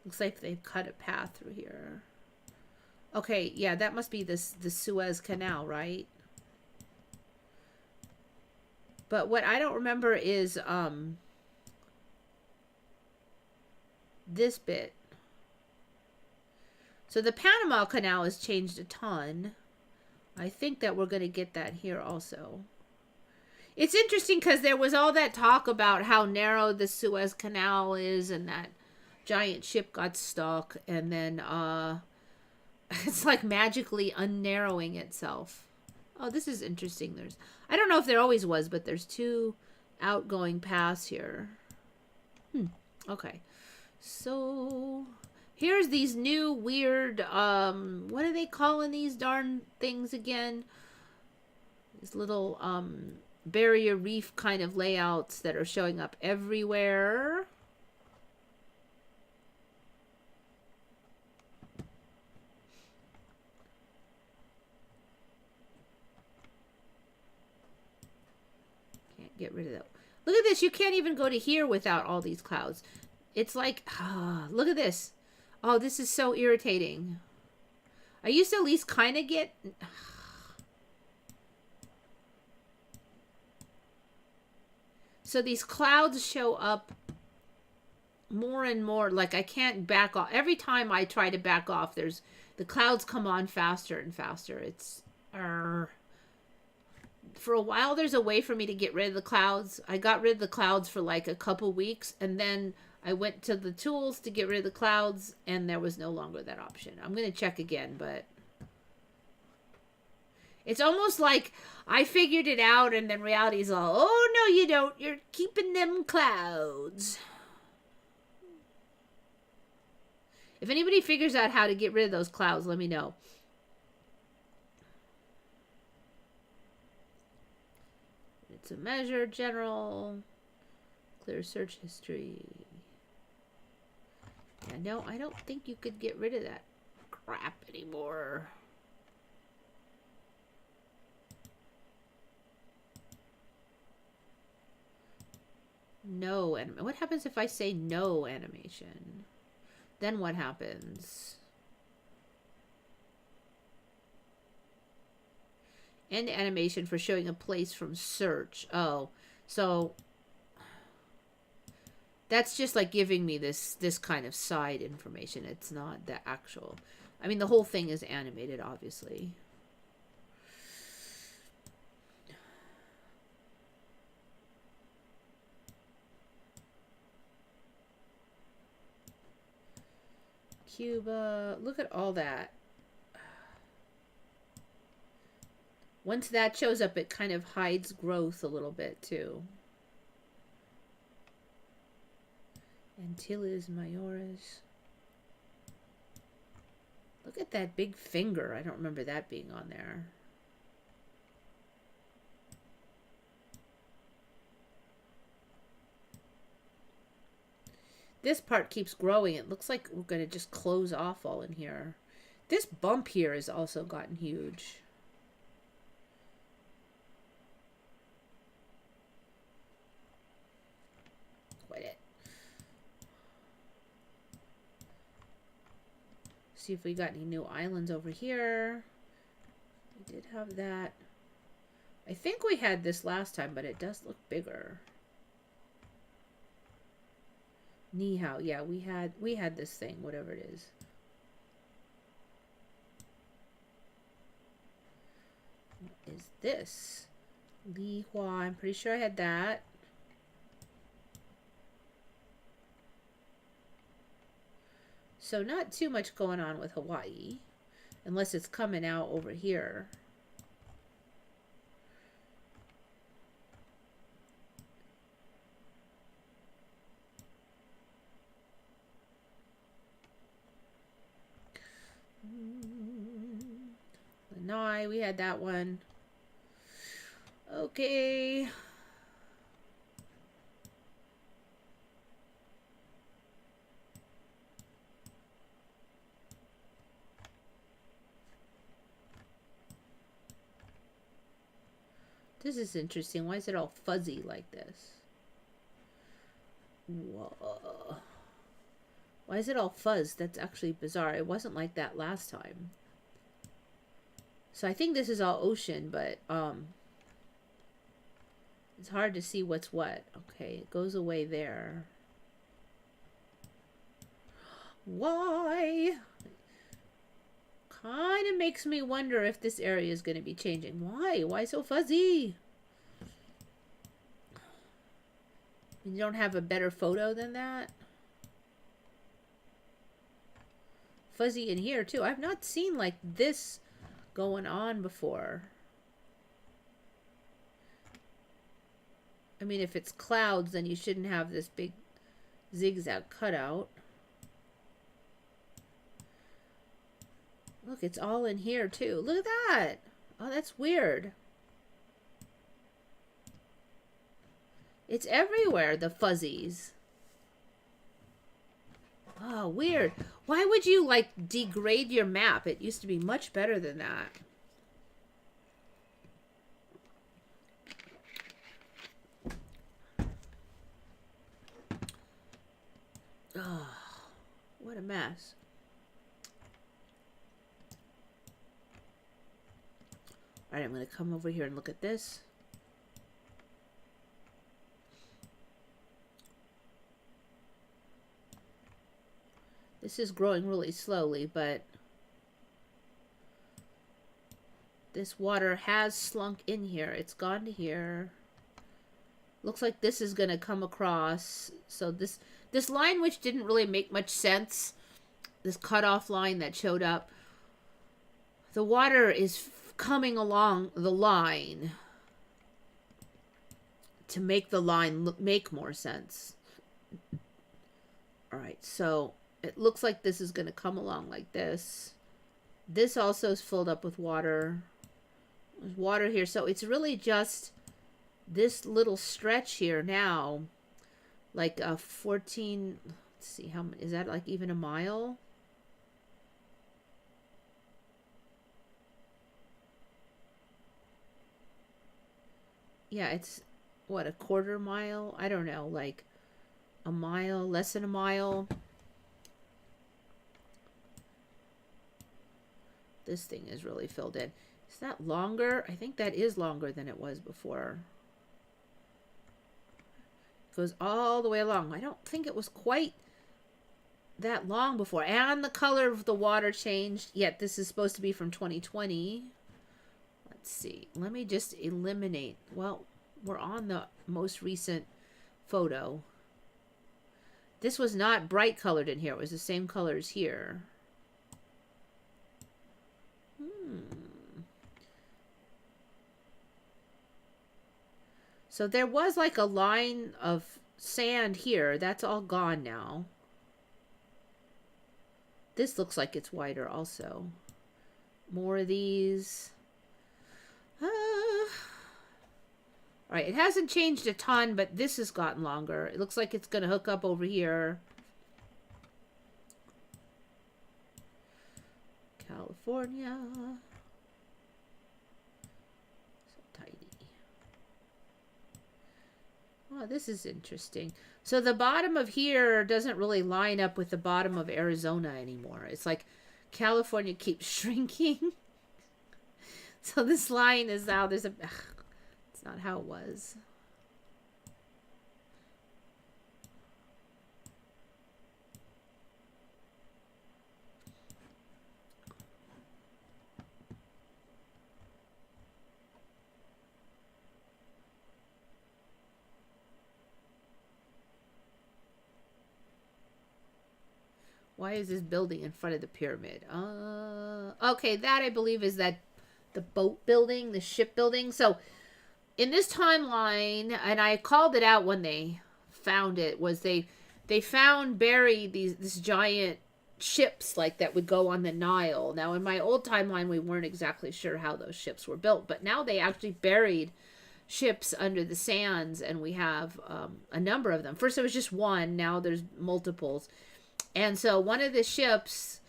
Looks like they've cut a path through here. Okay, yeah, that must be the Suez Canal, right? But what I don't remember is this bit. So the Panama Canal has changed a ton. I think that we're going to get that here also. It's interesting because there was all that talk about how narrow the Suez Canal is and that giant ship got stuck. And then It's like magically unnarrowing itself. Oh, this is interesting. I don't know if there always was, but there's 2 outgoing paths here. Okay. So here's these new weird, what are they calling these darn things again? These little, barrier reef kind of layouts that are showing up everywhere. Can't get rid of that. Look at this. You can't even go to here without all these clouds. It's like, look at this. Oh, this is so irritating. I used to at least kind of get... So these clouds show up more and more. Like, I can't back off. Every time I try to back off, the clouds come on faster and faster. It's... For a while, there's a way for me to get rid of the clouds. I got rid of the clouds for like a couple weeks, and then I went to the tools to get rid of the clouds, and there was no longer that option. I'm going to check again, but it's almost like I figured it out, and then reality's all, oh, no, you don't. You're keeping them clouds. If anybody figures out how to get rid of those clouds, let me know. It's a measure, general, clear search history. Yeah, no, I don't think you could get rid of that crap anymore. No animation. What happens if I say no animation? Then what happens? End animation for showing a place from search. Oh, so that's just like giving me this kind of side information. It's not the actual. I mean, the whole thing is animated, obviously. Cuba. Look at all that. Once that shows up, it kind of hides growth a little bit, too. Antilles Mayores. Look at that big finger. I don't remember that being on there. This part keeps growing. It looks like we're going to just close off all in here. This bump here has also gotten huge. See if we got any new islands over here. We did have that. I think we had this last time, but it does look bigger. Ni hao. Yeah, we had this thing, whatever it is. What is this? Li Hua. I'm pretty sure I had that. So not too much going on with Hawaii, unless it's coming out over here. Lanai, we had that one. Okay. This is interesting. Why is it all fuzzy like this? Whoa. Why is it all fuzzed? That's actually bizarre. It wasn't like that last time. So I think this is all ocean, but it's hard to see what's what. Okay, it goes away there. Why? Kind of makes me wonder if this area is going to be changing. Why? Why so fuzzy? You don't have a better photo than that? fuzzy in here too. I've not seen like this going on before. I mean, if it's clouds, then you shouldn't have this big zigzag cutout. Look, it's all in here too. Look at that. Oh, that's weird. It's everywhere, the fuzzies. Oh, weird. Why would you, like, degrade your map? It used to be much better than that. Oh, what a mess. All right, I'm going to come over here and look at this. This is growing really slowly, but this water has slunk in here. It's gone to here. Looks like this is going to come across. So this line, which didn't really make much sense, this cutoff line that showed up, the water is coming along the line to make the line make more sense. All right, so it looks like this is going to come along like this. This also is filled up with water. There's water here, so it's really just this little stretch here now, like a 14, let's see, how many, is that like even a mile? Yeah, it's what, a quarter mile? I don't know, like a mile, less than a mile. This thing is really filled in. Is that longer? I think that is longer than it was before. It goes all the way along. I don't think it was quite that long before. And the color of the water changed. Yet this is supposed to be from 2020. Let's see. Let me just eliminate. Well, we're on the most recent photo. This was not bright colored in here. It was the same color as here. So there was like a line of sand here. That's all gone now. This looks like it's wider also. More of these. All right, it hasn't changed a ton, but this has gotten longer. It looks like it's going to hook up over here. California. So tiny. Oh, this is interesting. So the bottom of here doesn't really line up with the bottom of Arizona anymore. It's like California keeps shrinking. So this line is now, there's a, it's not how it was. Why is this building in front of the pyramid? Okay, that I believe is that the boat building, the ship building. So in this timeline, and I called it out when they found it, was they found buried this giant ships like that would go on the Nile. Now in my old timeline, we weren't exactly sure how those ships were built, but now they actually buried ships under the sands, and we have a number of them. First it was just one, now there's multiples. And so one of the ships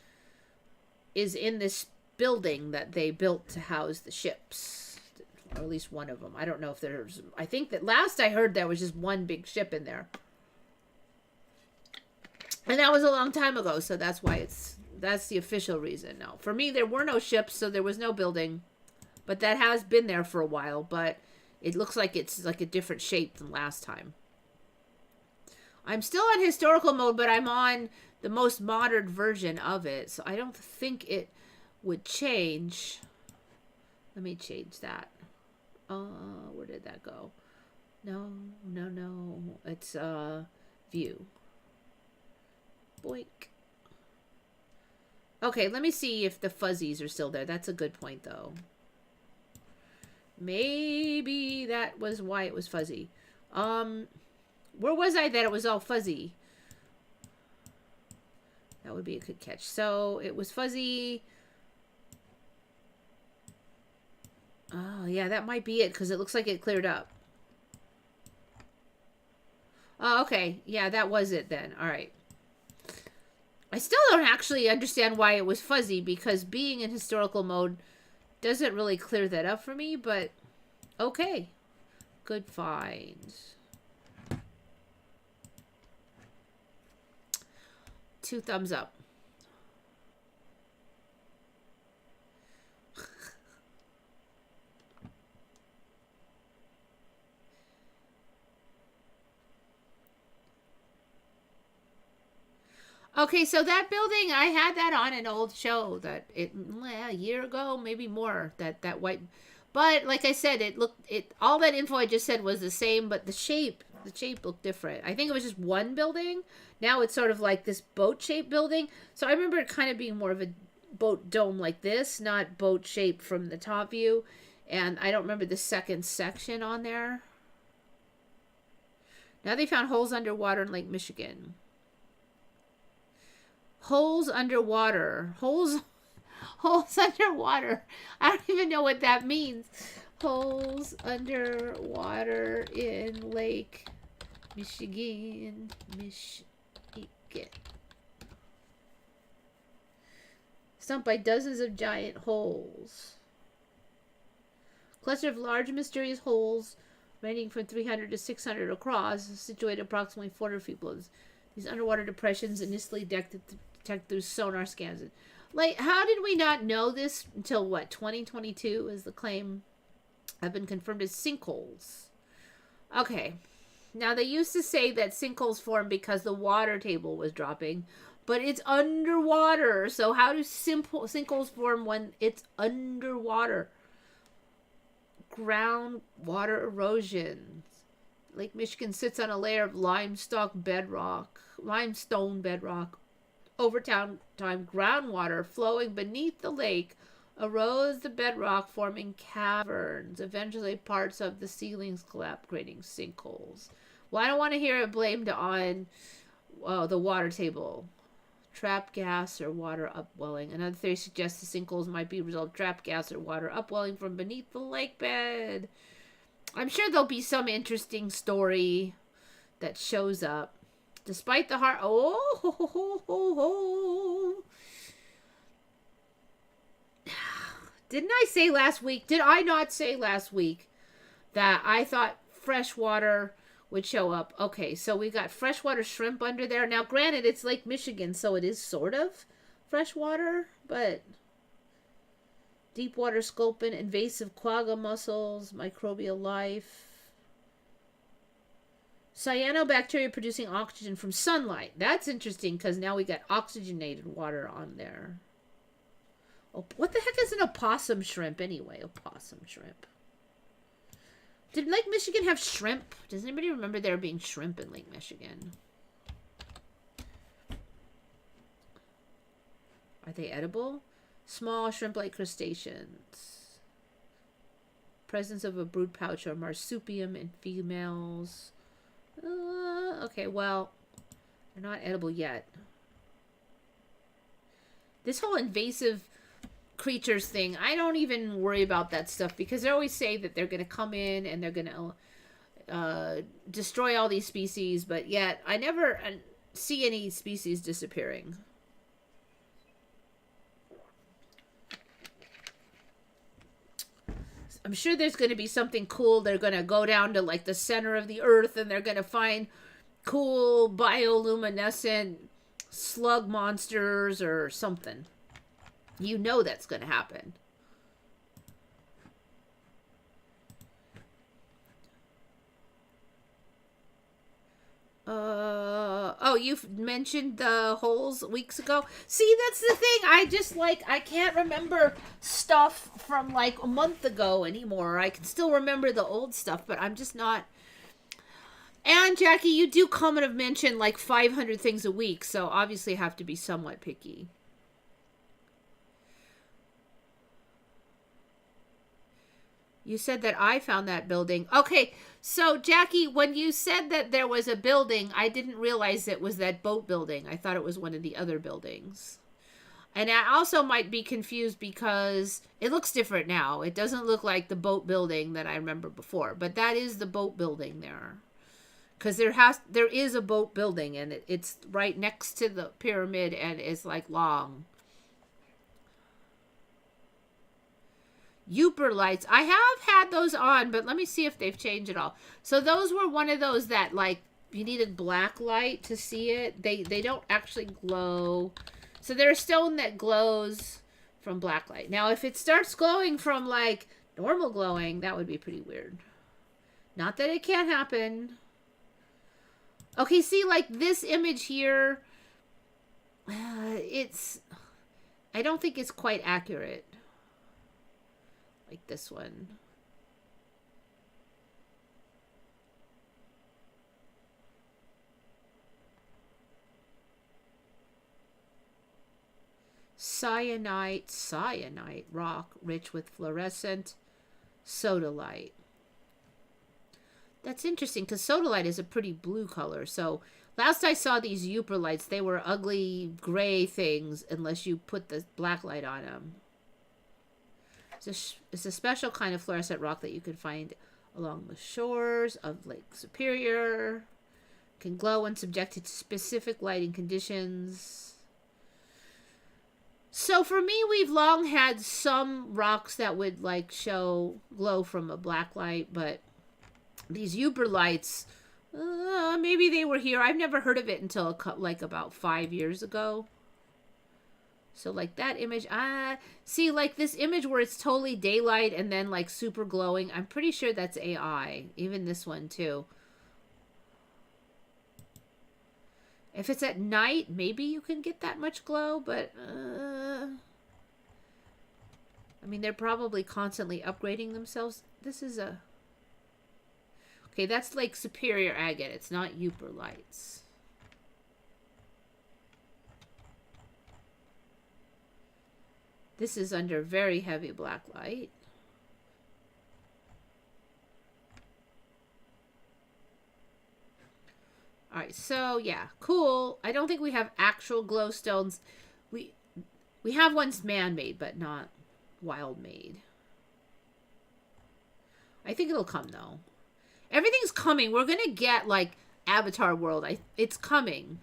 is in this building that they built to house the ships. Or at least one of them. I don't know if there's... I think that last I heard there was just one big ship in there. And that was a long time ago, so that's why that's the official reason. No, for me, there were no ships, so there was no building. But that has been there for a while, but it looks like it's like a different shape than last time. I'm still on historical mode, but I'm on the most modern version of it, so I don't think it would change. Let me change that. Where did that go? No. It's view. Boink. Okay, let me see if the fuzzies are still there. That's a good point, though. Maybe that was why it was fuzzy. Where was I that it was all fuzzy? That would be a good catch. So it was fuzzy. Oh, yeah, that might be it because it looks like it cleared up. Oh, okay. Yeah, that was it then. All right. I still don't actually understand why it was fuzzy because being in historical mode doesn't really clear that up for me, but okay. Good find. 2 thumbs up. Okay, so that building, I had that on an old show that a year ago, maybe more, that white. But like I said, all that info I just said was the same, but the shape looked different. I think it was just one building. Now it's sort of like this boat-shaped building. So I remember it kind of being more of a boat dome like this, not boat-shaped from the top view. And I don't remember the second section on there. Now they found holes underwater in Lake Michigan. Holes underwater. Holes underwater. I don't even know what that means. Holes underwater in Lake Michigan. Stumped by dozens of giant holes. Cluster of large mysterious holes ranging from 300 to 600 across, situated approximately 400 feet below. These underwater depressions initially detected through sonar scans. Like, how did we not know this until, what, 2022 is the claim have been confirmed as sinkholes. Okay. Now, they used to say that sinkholes form because the water table was dropping, but it's underwater. So how do sinkholes form when it's underwater? Groundwater erosion. Lake Michigan sits on a layer of limestone bedrock. Over time, groundwater flowing beneath the lake erodes the bedrock, forming caverns. Eventually, parts of the ceilings collapse, creating sinkholes. Well, I don't want to hear it blamed on the water table. Trapped gas or water upwelling. Another theory suggests the sinkholes might be a result of trapped gas or water upwelling from beneath the lake bed. I'm sure there'll be some interesting story that shows up. Despite the hard... Didn't I say last week? Did I not say last week that I thought freshwater would show up? Okay, so we got freshwater shrimp under there. Now, granted, it's Lake Michigan, so it is sort of freshwater, but... Deepwater sculpin, invasive quagga mussels, microbial life... Cyanobacteria producing oxygen from sunlight. That's interesting because now we got oxygenated water on there. Oh, what the heck is an opossum shrimp anyway? Opossum shrimp. Did Lake Michigan have shrimp? Does anybody remember there being shrimp in Lake Michigan? Are they edible? Small shrimp-like crustaceans. Presence of a brood pouch or marsupium in females. Okay, well, they're not edible yet. This whole invasive creatures thing, I don't even worry about that stuff because they always say that they're going to come in and they're going to destroy all these species, but yet I never see any species disappearing. I'm sure there's going to be something cool. They're going to go down to like the center of the earth and they're going to find cool bioluminescent slug monsters or something. You know that's going to happen. Oh, you've mentioned the holes weeks ago. See, that's the thing. I can't remember stuff from like a month ago anymore. I can still remember the old stuff, but I'm just not. And Jackie, you do come and have mentioned like 500 things a week, so obviously I have to be somewhat picky. You said that I found that building. Okay, so Jackie, when you said that there was a building, I didn't realize it was that boat building. I thought it was one of the other buildings. And I also might be confused because it looks different now. It doesn't look like the boat building that I remember before, but that is the boat building there. Because there is a boat building, and it's right next to the pyramid, and it's like long. Uper lights. I have had those on, but let me see if they've changed at all. So those were one of those that, like, you needed black light to see it. They don't actually glow. So they're a stone that glows from black light. Now, if it starts glowing from, like, normal glowing, that would be pretty weird. Not that it can't happen. Okay, see, like, this image here, I don't think it's quite accurate. Like this one. Cyanite rock rich with fluorescent sodalite. That's interesting because sodalite is a pretty blue color. So last I saw these Uper lights, they were ugly gray things unless you put the black light on them. It's a special kind of fluorescent rock that you can find along the shores of Lake Superior. Can glow when subjected to specific lighting conditions. So for me, we've long had some rocks that would like show glow from a black light, but these Uber lights, maybe they were here. I've never heard of it until like about 5 years ago. So like that image, see like this image where it's totally daylight and then like super glowing. I'm pretty sure that's AI. Even this one too. If it's at night, maybe you can get that much glow, but I mean, they're probably constantly upgrading themselves. This is a... Okay, that's like Superior Agate. It's not Uper lights. This is under very heavy black light. All right, so yeah, cool. I don't think we have actual glowstones. We have ones man-made, but not wild-made. I think it'll come though. Everything's coming. We're gonna get like Avatar World. It's coming.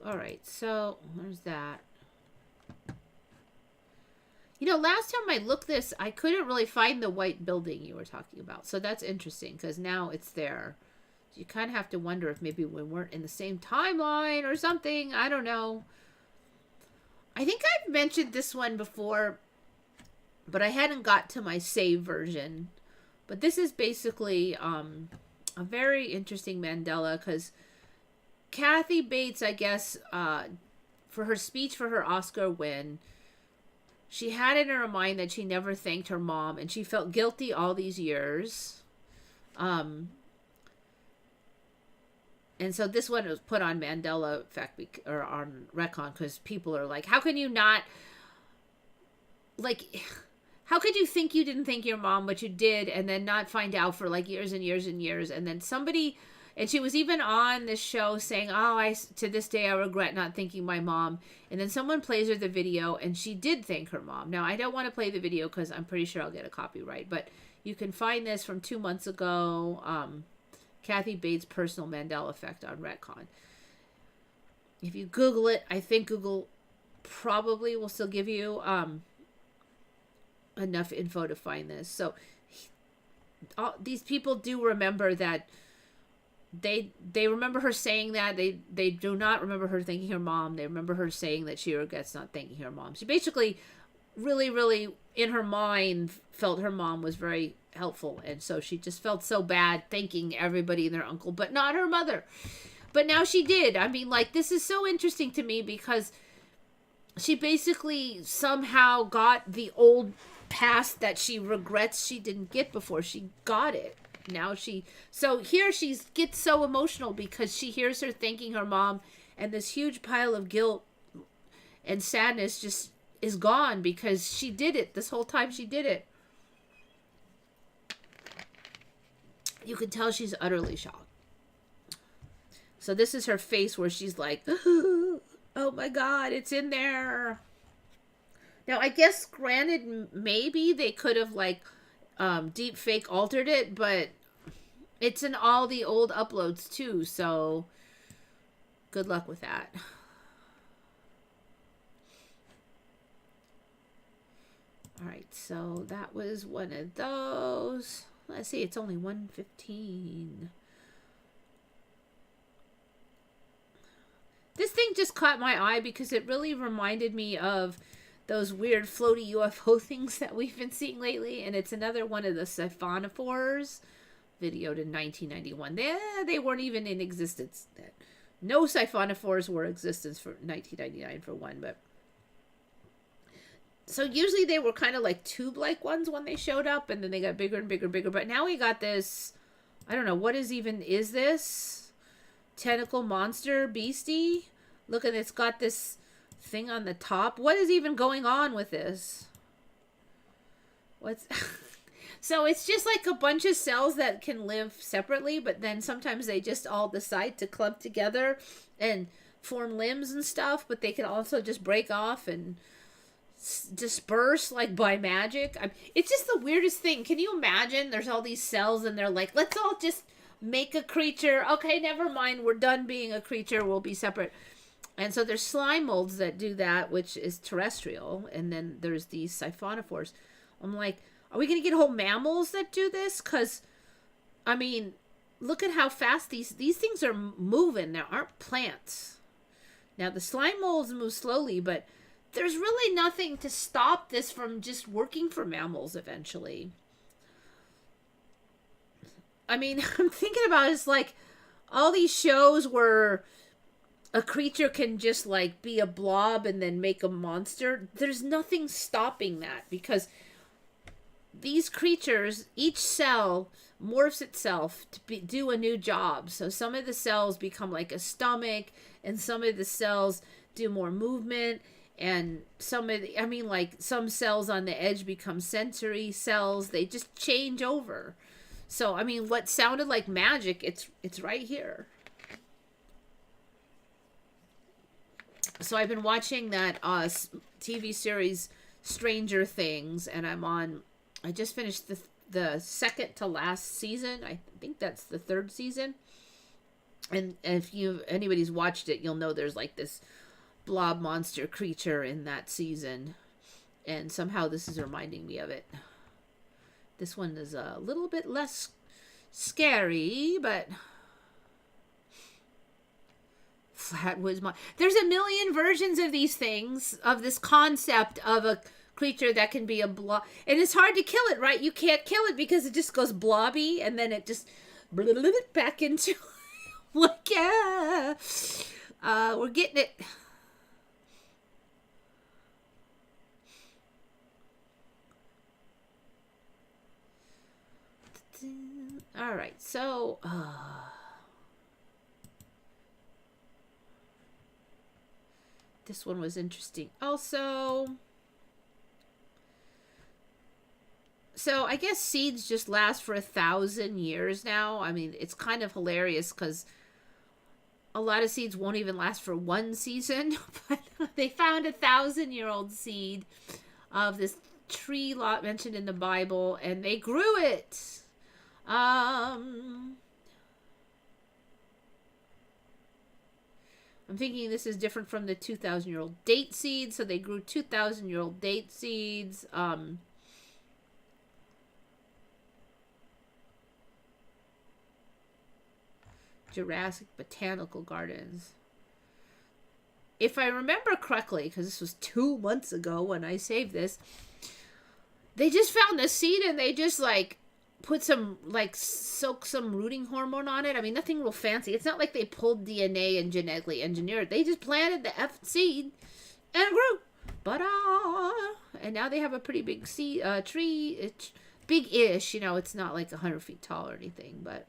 All right, so there's that. You know, last time I looked this, I couldn't really find the white building you were talking about. So that's interesting because now it's there. So you kind of have to wonder if maybe we weren't in the same timeline or something. I don't know. I think I've mentioned this one before, but I hadn't got to my save version. But this is basically a very interesting Mandela because Kathy Bates, I guess, for her speech for her Oscar win, she had in her mind that she never thanked her mom, and she felt guilty all these years. And so this one was put on Mandela effect or on Retcon because people are like, how can you not, like, how could you think you didn't thank your mom, but you did, and then not find out for like years and years and years, and then somebody... And she was even on this show saying, oh, to this day, I regret not thanking my mom. And then someone plays her the video, and she did thank her mom. Now, I don't want to play the video because I'm pretty sure I'll get a copyright. But you can find this from 2 months ago. Kathy Bates' personal Mandela effect on Retcon. If you Google it, I think Google probably will still give you enough info to find this. So these people do remember that. They remember her saying that. They do not remember her thanking her mom. They remember her saying that she regrets not thanking her mom. She basically really, really, in her mind, felt her mom was very helpful. And so she just felt so bad thanking everybody and their uncle, but not her mother. But now she did. I mean, like, this is so interesting to me because she basically somehow got the old past that she regrets she didn't get before she got it. Now so here she gets so emotional because she hears her thanking her mom, and this huge pile of guilt and sadness just is gone because she did it this whole time she did it. You can tell she's utterly shocked. So this is her face where she's like, oh my God, it's in there. Now, I guess, granted, maybe they could have, like, deep fake altered it, but it's in all the old uploads, too, so good luck with that. All right, so that was one of those. Let's see, it's only 1:15. This thing just caught my eye because it really reminded me of those weird floaty UFO things that we've been seeing lately. And it's another one of the Siphonophores, videoed in 1991. They weren't even in existence. No Siphonophores were in existence for 1999 for one. But so usually they were kind of like tube-like ones when they showed up. And then they got bigger and bigger and bigger. But now we got this, I don't know, what is this? Tentacle monster beastie. Look, and it's got this thing on the top. What is even going on with this? What's so it's just like a bunch of cells that can live separately, but then sometimes they just all decide to clump together and form limbs and stuff, but they can also just break off and disperse like by magic. It's just the weirdest thing. Can you imagine there's all these cells and they're like, let's all just make a creature. Okay, never mind. We're done being a creature. We'll be separate. And so there's slime molds that do that, which is terrestrial. And then there's these Siphonophores. I'm like, are we going to get whole mammals that do this? Because, I mean, look at how fast these things are moving. There aren't plants. Now, the slime molds move slowly, but there's really nothing to stop this from just working for mammals eventually. I mean, I'm thinking about it's like all these shows where a creature can just like be a blob and then make a monster. There's nothing stopping that because these creatures, each cell morphs itself to do a new job. So some of the cells become like a stomach and some of the cells do more movement. And some cells on the edge become sensory cells. They just change over. So, I mean, what sounded like magic, it's right here. So I've been watching that TV series Stranger Things, and I just finished the second to last season. I think that's the third season. And if anybody's watched it, you'll know there's like this blob monster creature in that season. And somehow this is reminding me of it. This one is a little bit less scary, but Flatwoods Mon. There's a million versions of these things, of this concept of a creature that can be a blob. And it's hard to kill it, right? You can't kill it because it just goes blobby and then it just back into like, yeah. We're getting it. All right, so this one was interesting also. So I guess seeds just last for 1,000 years now. I mean, it's kind of hilarious because a lot of seeds won't even last for one season. But they found 1,000-year-old seed of this tree lot mentioned in the Bible, and they grew it. I'm thinking this is different from the 2,000-year-old date seeds. So they grew 2,000-year-old date seeds. Jurassic Botanical Gardens. If I remember correctly, because this was 2 months ago when I saved this, they just found the seed and they just like put some, like, soak some rooting hormone on it. I mean, nothing real fancy. It's not like they pulled DNA and genetically engineered. They just planted the F seed and it grew. And now they have a pretty big tree. It's big-ish, you know, it's not like 100 feet tall or anything, but...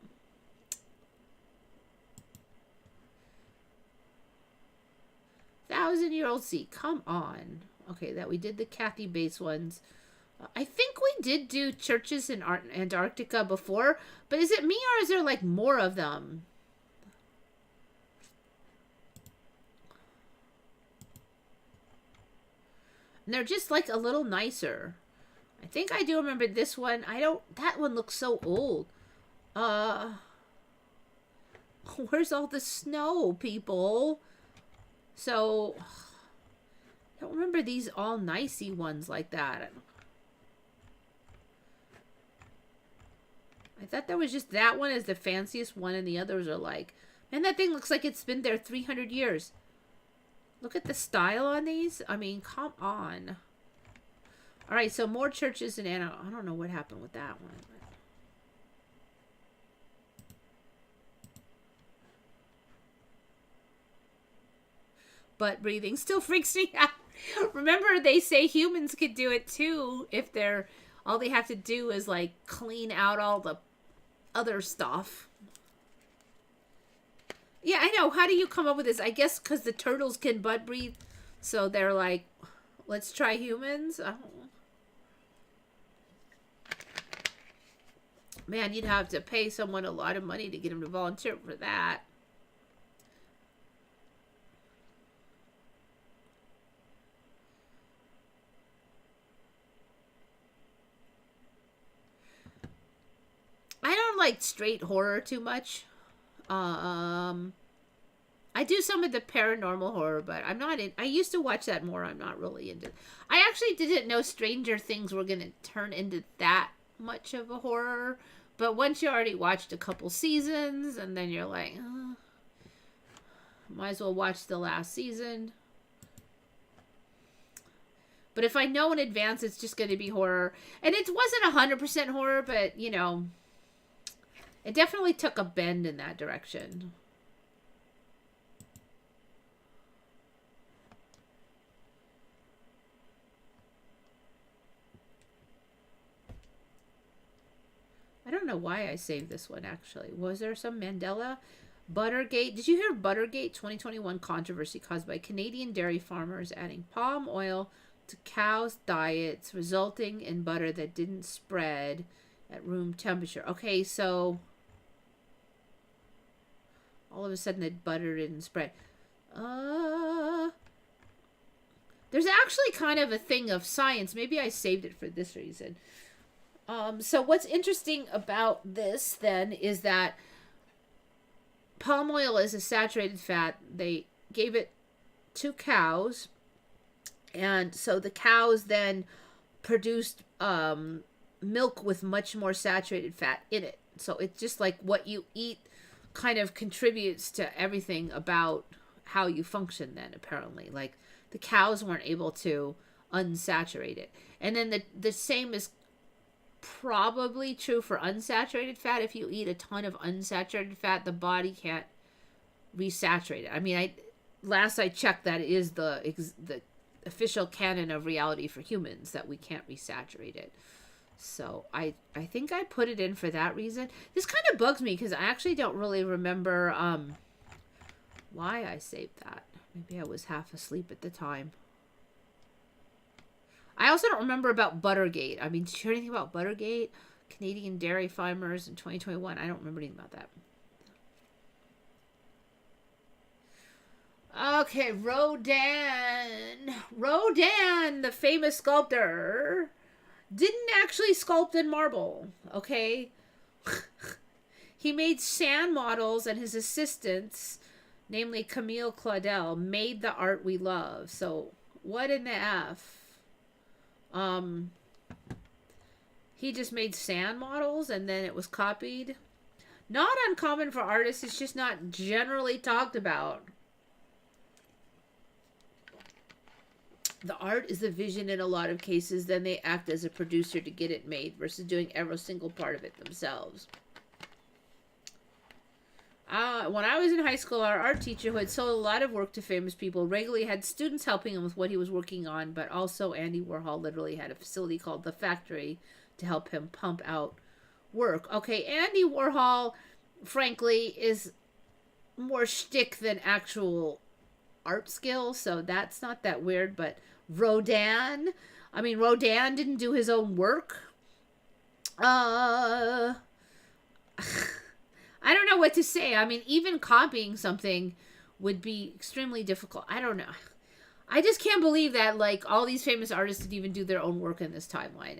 Thousand-year-old sea, come on. Okay, that we did the Kathy base ones. I think we did do churches in Antarctica before, but is it me or is there like more of them? And they're just like a little nicer. I think I do remember this one. That one looks so old. Where's all the snow, people? So, I don't remember these all nicey ones like that. I thought that was just that one is the fanciest one and the others are like, man, that thing looks like it's been there 300 years. Look at the style on these. I mean, come on. All right, so more churches in Anna. I don't know what happened with that one. Butt breathing still freaks me out. Remember, they say humans could do it too if they're... All they have to do is, like, clean out all the other stuff. Yeah, I know. How do you come up with this? I guess because the turtles can butt breathe. So they're like, let's try humans. Oh. Man, you'd have to pay someone a lot of money to get them to volunteer for that. I don't like straight horror too much. I do some of the paranormal horror, but I'm not in... I used to watch that more. I'm not really into... I actually didn't know Stranger Things were going to turn into that much of a horror. But once you already watched a couple seasons, and then you're like, might as well watch the last season. But if I know in advance it's just going to be horror... And it wasn't 100% horror, but, you know... It definitely took a bend in that direction. I don't know why I saved this one, actually. Was there some Mandela? Buttergate. Did you hear Buttergate 2021 controversy caused by Canadian dairy farmers adding palm oil to cows' diets, resulting in butter that didn't spread at room temperature? Okay, so... all of a sudden, the butter didn't spread. There's actually kind of a thing of science. Maybe I saved it for this reason. So what's interesting about this, then, is that palm oil is a saturated fat. They gave it to cows. And so the cows then produced milk with much more saturated fat in it. So it's just like what you eat kind of contributes to everything about how you function then, apparently. Like, the cows weren't able to unsaturate it. And then the same is probably true for unsaturated fat. If you eat a ton of unsaturated fat, the body can't resaturate it. I mean, last I checked, that is the official canon of reality for humans, that we can't resaturate it. So I think I put it in for that reason. This kind of bugs me because I actually don't really remember why I saved that. Maybe I was half asleep at the time. I also don't remember about Buttergate. I mean, did you hear anything about Buttergate? Canadian dairy farmers in 2021. I don't remember anything about that. Okay, Rodin. Rodin, the famous sculptor, didn't actually sculpt in marble, okay? He made sand models, and his assistants, namely Camille Claudel, made the art we love. So, what in the F? He just made sand models, and then it was copied. Not uncommon for artists, it's just not generally talked about. The art is the vision in a lot of cases, then they act as a producer to get it made versus doing every single part of it themselves. When I was in high school, our art teacher, who had sold a lot of work to famous people, regularly had students helping him with what he was working on, but also Andy Warhol literally had a facility called The Factory to help him pump out work. Okay, Andy Warhol, frankly, is more shtick than actual art skill, so that's not that weird, but Rodin didn't do his own work. I don't know what to say. I mean, even copying something would be extremely difficult. I don't know. I just can't believe that, like, all these famous artists didn't even do their own work in this timeline.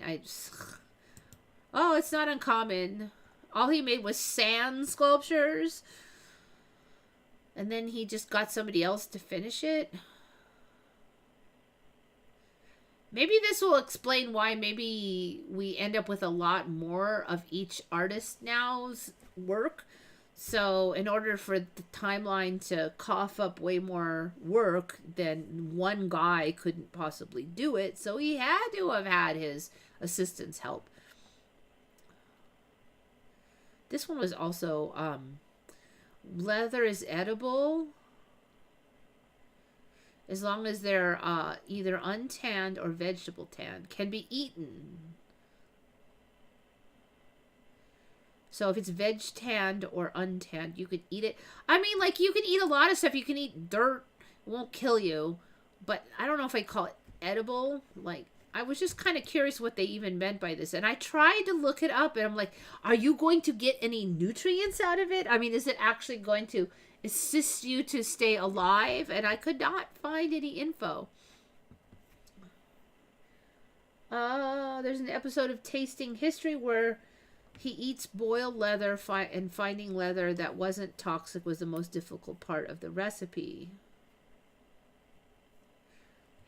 Oh, it's not uncommon. All he made was sand sculptures. And then he just got somebody else to finish it. Maybe this will explain why maybe we end up with a lot more of each artist now's work. So in order for the timeline to cough up way more work, then one guy couldn't possibly do it. So he had to have had his assistants help. This one was also leather is edible as long as they're either untanned or vegetable tanned. Can be eaten. So if it's veg tanned or untanned, you could eat it. I mean, like, you can eat a lot of stuff. You can eat dirt. It won't kill you. But I don't know if I call it edible. Like, I was just kind of curious what they even meant by this. And I tried to look it up. And I'm like, are you going to get any nutrients out of it? I mean, is it actually going to assist you to stay alive? And I could not find any info. There's an episode of Tasting History where he eats boiled leather, and finding leather that wasn't toxic was the most difficult part of the recipe.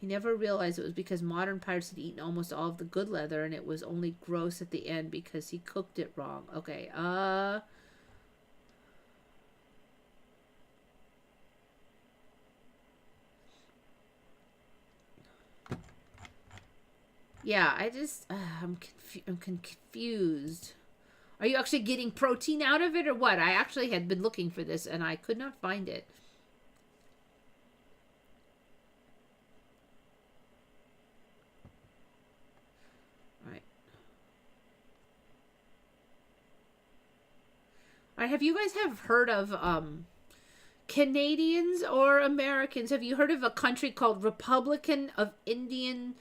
He never realized it was because modern pirates had eaten almost all of the good leather, and it was only gross at the end because he cooked it wrong. Okay, yeah, I'm confused. Are you actually getting protein out of it or what? I actually had been looking for this and I could not find it. All right. All right, have you guys heard of Canadians or Americans? Have you heard of a country called Republic of Indian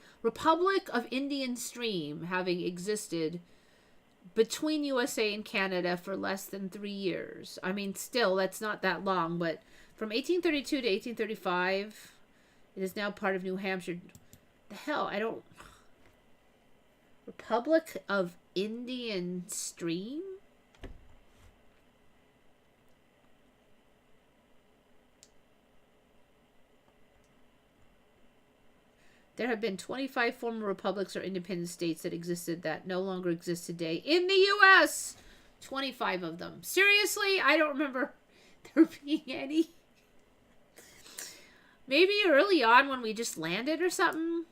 Stream having existed between USA and Canada for less than 3 years? I mean, still, that's not that long, but from 1832 to 1835, it is now part of New Hampshire. The hell, Republic of Indian Stream? There have been 25 former republics or independent states that existed that no longer exist today in the U.S. 25 of them. Seriously? I don't remember there being any. Maybe early on when we just landed or something.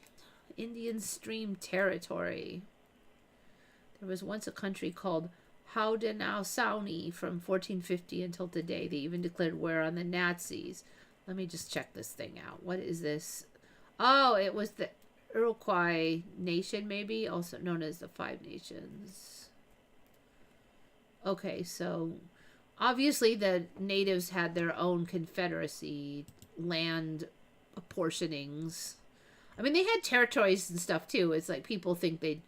Indian Stream Territory. There was once a country called Haudenosaunee from 1450 until today. They even declared war on the Nazis. Let me just check this thing out. What is this? Oh, it was the Iroquois Nation, maybe, also known as the Five Nations. Okay, so obviously the natives had their own confederacy, land apportionings. I mean, they had territories and stuff, too. It's like people think they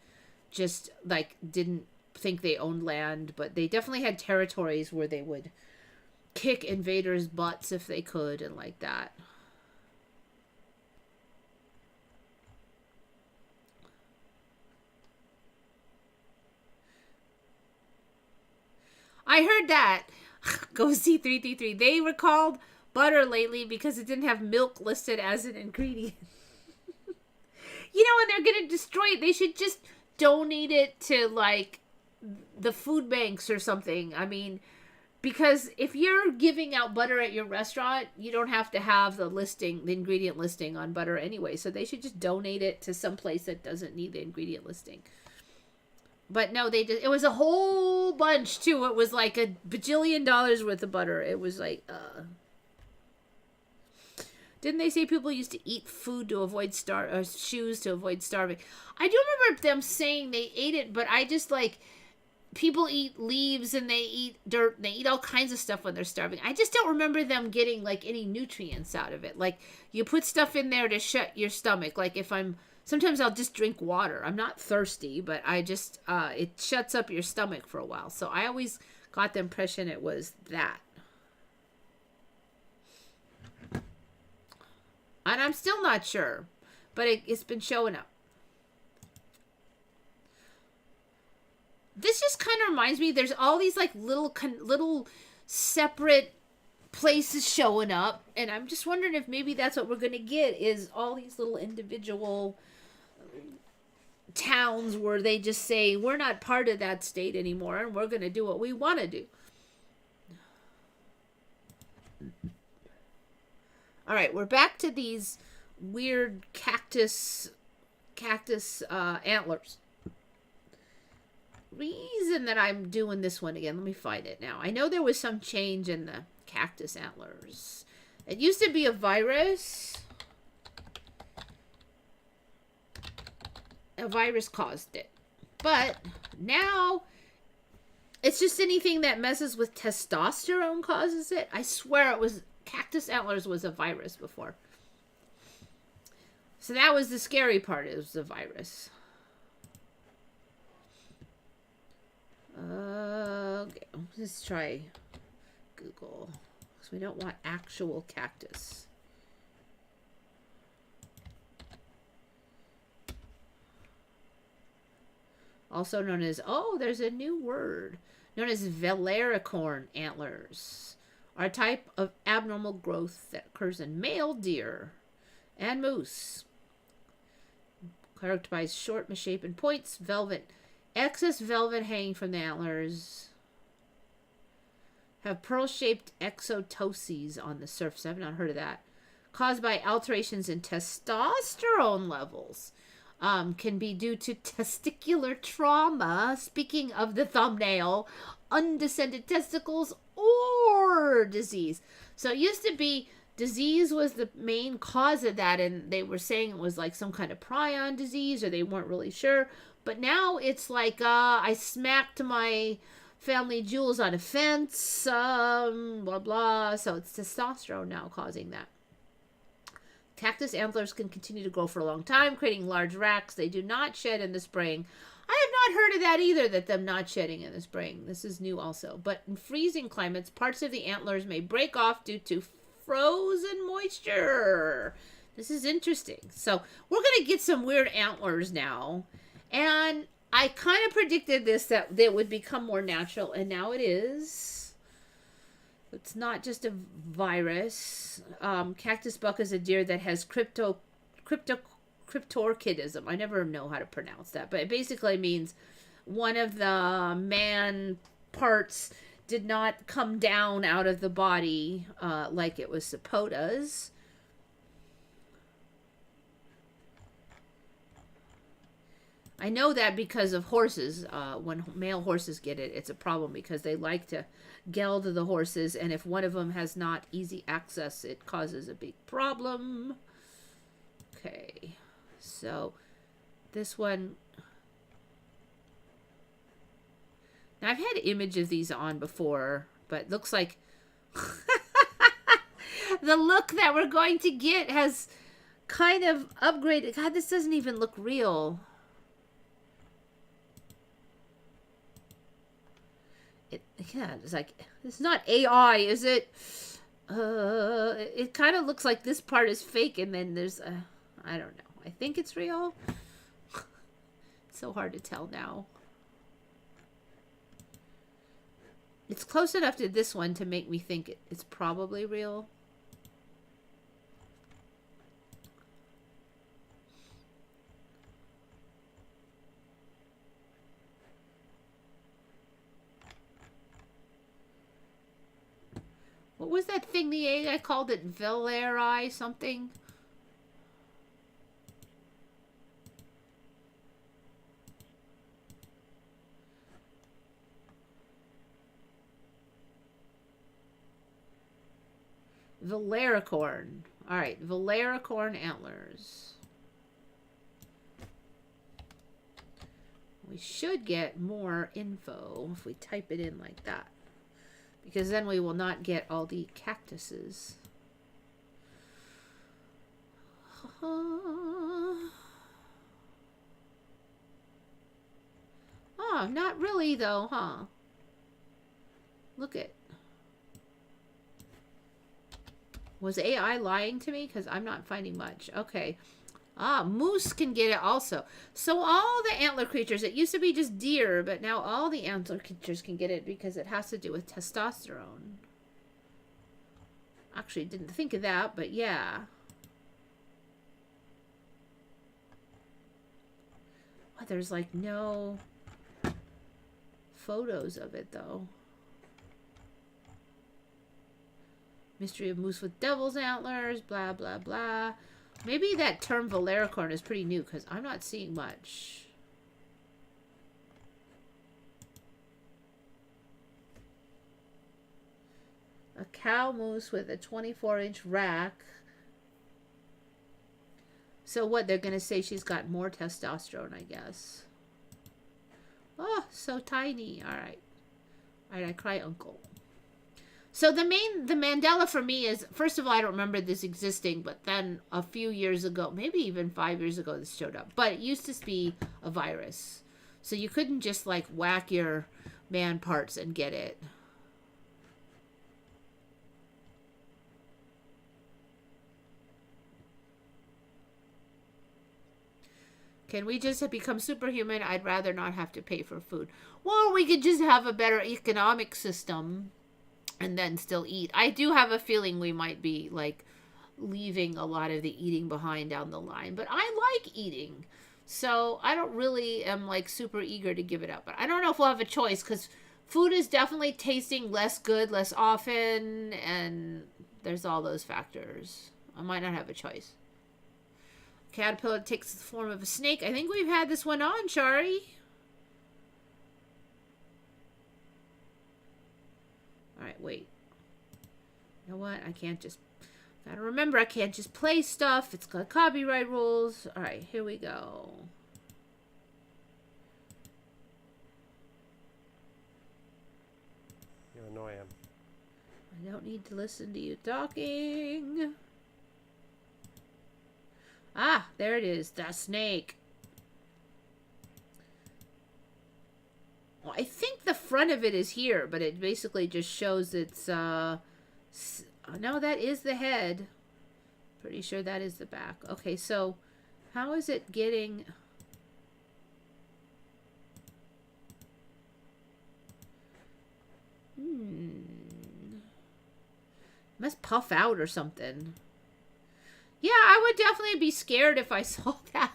just, like, didn't think they owned land, but they definitely had territories where they would kick invaders' butts if they could and like that. I heard that. Go C333. They recalled butter lately because it didn't have milk listed as an ingredient. You know, and they're going to destroy it. They should just donate it to, like, the food banks or something. I mean, because if you're giving out butter at your restaurant, you don't have to have the ingredient listing on butter anyway. So they should just donate it to some place that doesn't need the ingredient listing. But no, they did. It was a whole bunch too. It was like a bajillion dollars worth of butter. It was like, Didn't they say people used to eat food to avoid shoes to avoid starving? I do remember them saying they ate it, but I just like, people eat leaves and they eat dirt and they eat all kinds of stuff when they're starving. I just don't remember them getting like any nutrients out of it. Like you put stuff in there to shut your stomach. Like if sometimes I'll just drink water. I'm not thirsty, but I just, it shuts up your stomach for a while. So I always got the impression it was that. And I'm still not sure, but it's been showing up. This just kind of reminds me, there's all these like little separate places showing up, and I'm just wondering if maybe that's what we're going to get, is all these little individual towns where they just say, we're not part of that state anymore, and we're going to do what we want to do. All right, we're back to these weird cactus antlers. Reason that I'm doing this one again, let me find it now. I know there was some change in the cactus antlers. It used to be a virus. A virus caused it. But now it's just anything that messes with testosterone causes it. I swear it was cactus antlers was a virus before. So that was the scary part, it was the virus. Okay, let's try Google, because we don't want actual cactus. Also known as, oh, there's a new word, known as velaricorn antlers, are a type of abnormal growth that occurs in male deer and moose. Characterized by short, misshapen points, excess velvet hanging from the antlers, have pearl-shaped exotoses on the surface. I've not heard of that. Caused by alterations in testosterone levels. Can be due to testicular trauma. Speaking of the thumbnail, undescended testicles or disease. So it used to be disease was the main cause of that, and they were saying it was like some kind of prion disease, or they weren't really sure. But now it's like, I smacked my family jewels on a fence, blah, blah. So it's testosterone now causing that. Cactus antlers can continue to grow for a long time, creating large racks. They do not shed in the spring. I have not heard of that either, that them not shedding in the spring. This is new also. But in freezing climates, parts of the antlers may break off due to frozen moisture. This is interesting. So we're going to get some weird antlers now. And I kind of predicted this, that they would become more natural, and now it is. It's not just a virus. Cactus buck is a deer that has cryptorchidism. I never know how to pronounce that, but it basically means one of the man parts did not come down out of the body like it was supposed to. I know that because of horses. When male horses get it, it's a problem because they like to geld the horses, and if one of them has not easy access, it causes a big problem. Okay, so this one. Now, I've had an image of these on before, but it looks like the look that we're going to get has kind of upgraded. God, this doesn't even look real. Yeah, it's like, it's not AI, is it? It kind of looks like this part is fake, and then there's I don't know. I think it's real. It's so hard to tell now. It's close enough to this one to make me think it's probably real. What was that thing the AI called it? Veleri something? Valericorn. All right, Valericorn antlers. We should get more info if we type it in like that, because then we will not get all the cactuses. Oh, not really though, huh? Look at. Was AI lying to me? Because I'm not finding much. Okay. Ah, moose can get it also. So all the antler creatures, it used to be just deer, but now all the antler creatures can get it because it has to do with testosterone. Actually, didn't think of that, but yeah. Oh, there's like no photos of it though. Mystery of moose with devil's antlers, blah, blah, blah. Maybe that term Valericorn is pretty new because I'm not seeing much. A cow moose with a 24-inch rack. So what, they're going to say she's got more testosterone, I guess. Oh, so tiny. All right. All right, I cry uncle. So the Mandela for me is, first of all, I don't remember this existing, but then a few years ago, maybe even 5 years ago, this showed up. But it used to be a virus. So you couldn't just like whack your man parts and get it. Can we just become superhuman? I'd rather not have to pay for food. Well, we could just have a better economic system and then still eat. I do have a feeling we might be like leaving a lot of the eating behind down the line, but I like eating. So I don't really am like super eager to give it up, but I don't know if we'll have a choice because food is definitely tasting less good, less often. And there's all those factors. I might not have a choice. Caterpillar takes the form of a snake. I think we've had this one on, Shari. Alright, wait. You know what? I can't just... Gotta remember, I can't just play stuff. It's got copyright rules. Alright, here we go. You annoy him. I don't need to listen to you talking. Ah, there it is. The snake. Well, I think the front of it is here, but it basically just shows it's, no, that is the head. Pretty sure that is the back. Okay, so how is it getting... Must puff out or something. Yeah, I would definitely be scared if I saw that.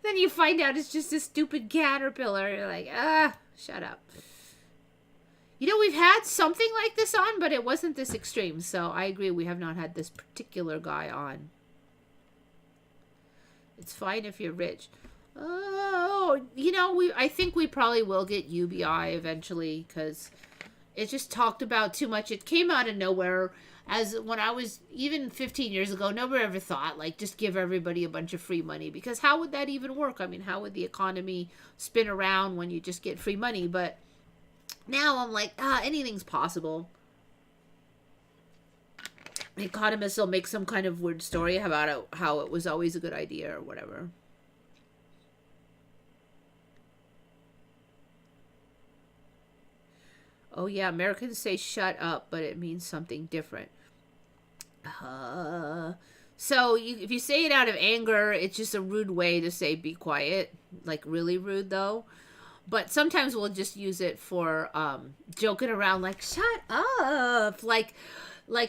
Then you find out it's just a stupid caterpillar. You're like, shut up. You know, we've had something like this on, but it wasn't this extreme. So I agree, we have not had this particular guy on. It's fine if you're rich. Oh, you know, I think we probably will get UBI eventually because it just talked about too much. It came out of nowhere. As when I was, even 15 years ago, nobody ever thought, like, just give everybody a bunch of free money. Because how would that even work? I mean, how would the economy spin around when you just get free money? But now I'm like, anything's possible. The economists will make some kind of weird story about it, how it was always a good idea or whatever. Oh, yeah, Americans say shut up, but it means something different. So if you say it out of anger, it's just a rude way to say be quiet. Like really rude, though. But sometimes we'll just use it for joking around, like, shut up. Like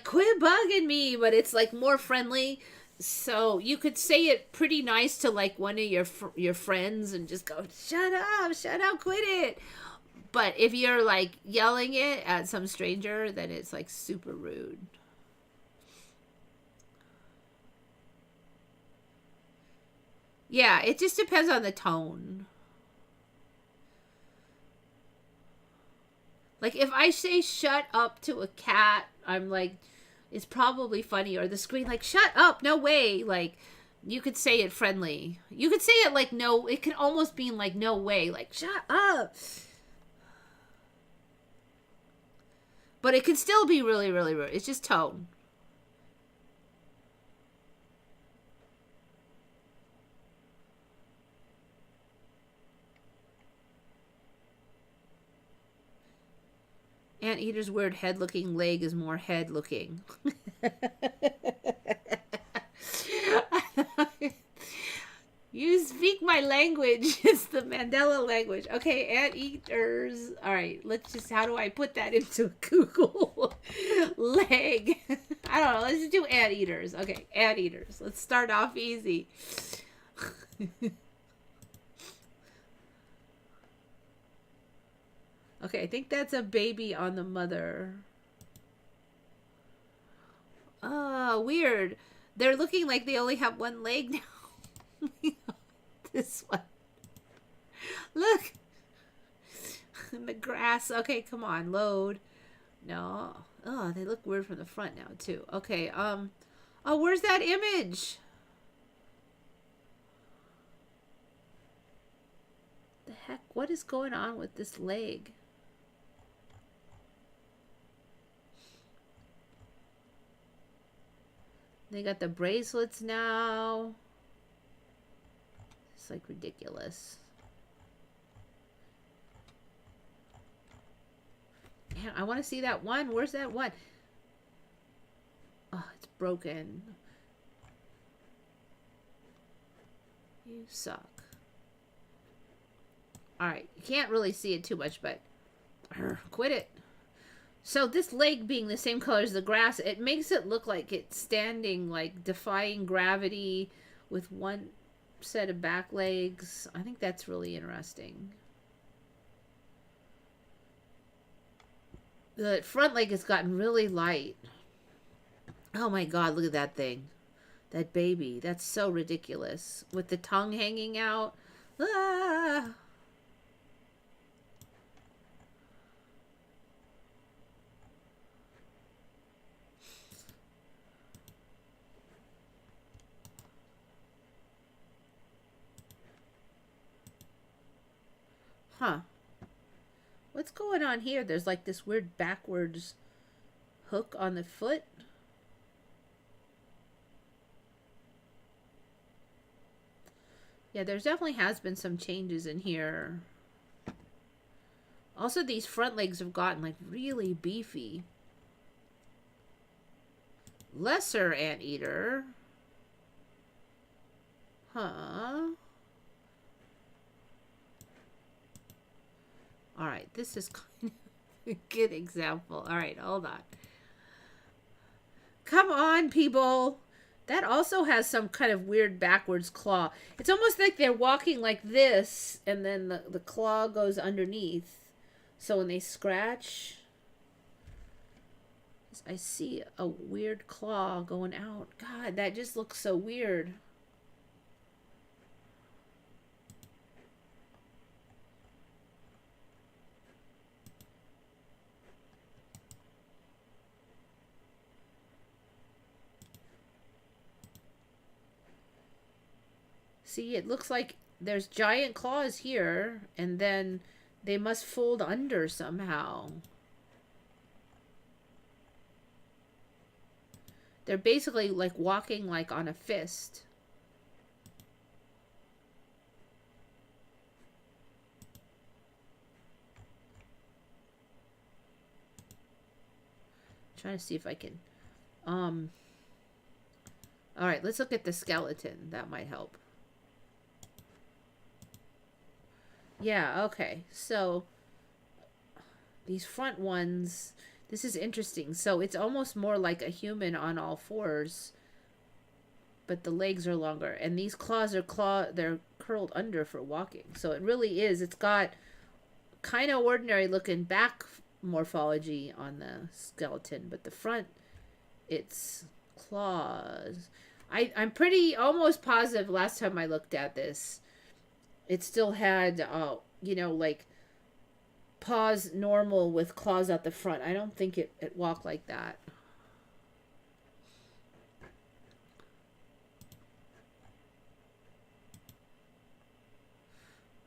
quit bugging me. But it's like more friendly. So you could say it pretty nice to like one of your friends and just go, shut up, quit it. But if you're like yelling it at some stranger, then it's like super rude. Yeah, it just depends on the tone. Like if I say shut up to a cat, I'm like is probably funny, or the screen like, shut up, no way. Like, you could say it friendly. You could say it like, no, it could almost be like, no way, like, shut up. But it can still be really, really rude. It's just tone. Anteater's weird head-looking leg is more head-looking. You speak my language. It's the Mandela language. Okay, anteaters. All right, let's just, how do I put that into Google? Leg. I don't know. Let's just do anteaters. Okay, anteaters. Let's start off easy. Okay, I think that's a baby on the mother. Oh, weird. They're looking like they only have one leg now. This one. Look. In the grass. Okay, come on. Load. No. Oh, they look weird from the front now, too. Okay, oh, where's that image? The heck? What is going on with this leg? They got the bracelets now. It's like ridiculous. Man, I want to see that one. Where's that one? Oh, it's broken. You suck. Alright, you can't really see it too much, but quit it. So this leg being the same color as the grass, it makes it look like it's standing, like defying gravity with one set of back legs. I think that's really interesting. The front leg has gotten really light. Oh my god, look at that thing. That baby. That's so ridiculous. With the tongue hanging out. Ah! Huh. What's going on here? There's like this weird backwards hook on the foot. Yeah, there's definitely has been some changes in here. Also, these front legs have gotten like really beefy. Lesser anteater. Huh. Alright, this is kind of a good example. Alright, hold on. Come on, people. That also has some kind of weird backwards claw. It's almost like they're walking like this, and then the claw goes underneath. So when they scratch, I see a weird claw going out. God, that just looks so weird. See, it looks like there's giant claws here, and then they must fold under somehow. They're basically like walking like on a fist. I'm trying to see if I can. All right, let's look at the skeleton. That might help. Yeah, okay. So these front ones, this is interesting. So it's almost more like a human on all fours, but the legs are longer, and these claws are they're curled under for walking. So it really is. It's got kind of ordinary looking back morphology on the skeleton, but the front, it's claws. I'm pretty almost positive last time I looked at this, it still had, you know, like paws normal with claws at the front. I don't think it walked like that.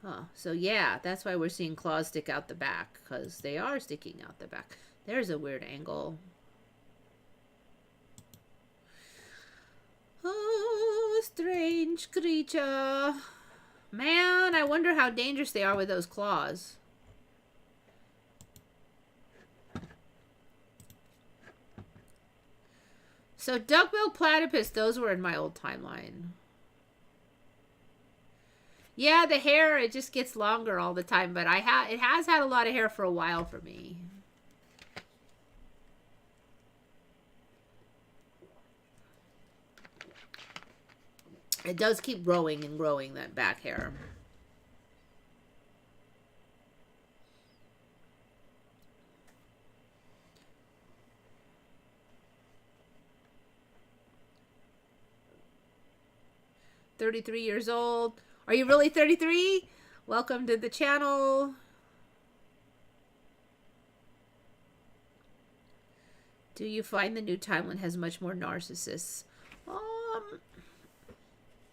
Huh. So yeah, that's why we're seeing claws stick out the back, because they are sticking out the back. There's a weird angle. Oh, strange creature. Man, I wonder how dangerous they are with those claws. So duck-billed platypus, those were in my old timeline. Yeah, the hair, it just gets longer all the time, but it has had a lot of hair for a while for me. It does keep growing and growing, that back hair. "33 years old. Are you really 33? Welcome to the channel. Do you find the new timeline has much more narcissists?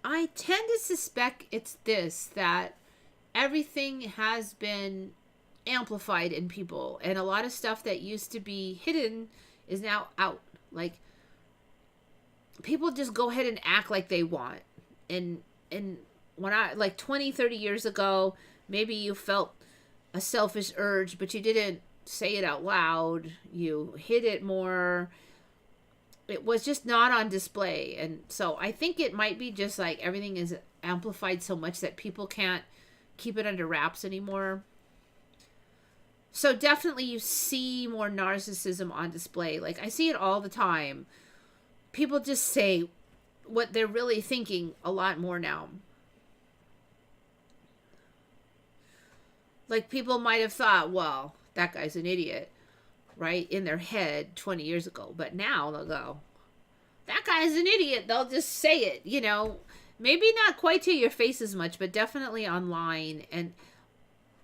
I tend to suspect it's this, that everything has been amplified in people, and a lot of stuff that used to be hidden is now out. Like, people just go ahead and act like they want. And when I, like 20, 30 years ago, maybe you felt a selfish urge, but you didn't say it out loud. You hid it more. It was just not on display. And so I think it might be just like everything is amplified so much that people can't keep it under wraps anymore. So definitely you see more narcissism on display. Like, I see it all the time. People just say what they're really thinking a lot more now. Like, people might have thought, well, that guy's an idiot, right, in their head 20 years ago. But now they'll go, that guy's an idiot. They'll just say it, you know. Maybe not quite to your face as much, but definitely online, and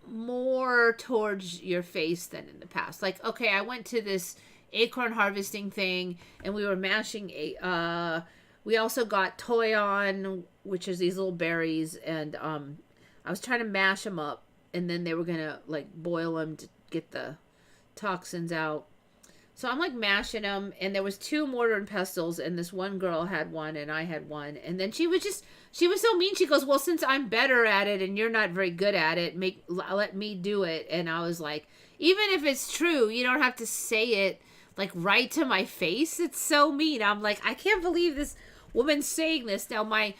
more towards your face than in the past. Like, okay, I went to this acorn harvesting thing, and we were mashing we also got toyon, which is these little berries, and I was trying to mash them up, and then they were gonna like boil them to get the toxins out. So I'm like mashing them, and there was 2 mortar and pestles, and this one girl had one and I had one, and then she was so mean. She goes, well, since I'm better at it and you're not very good at it, let me do it. And I was like, even if it's true, you don't have to say it like right to my face. It's so mean. I'm like, I can't believe this woman's saying this. Now my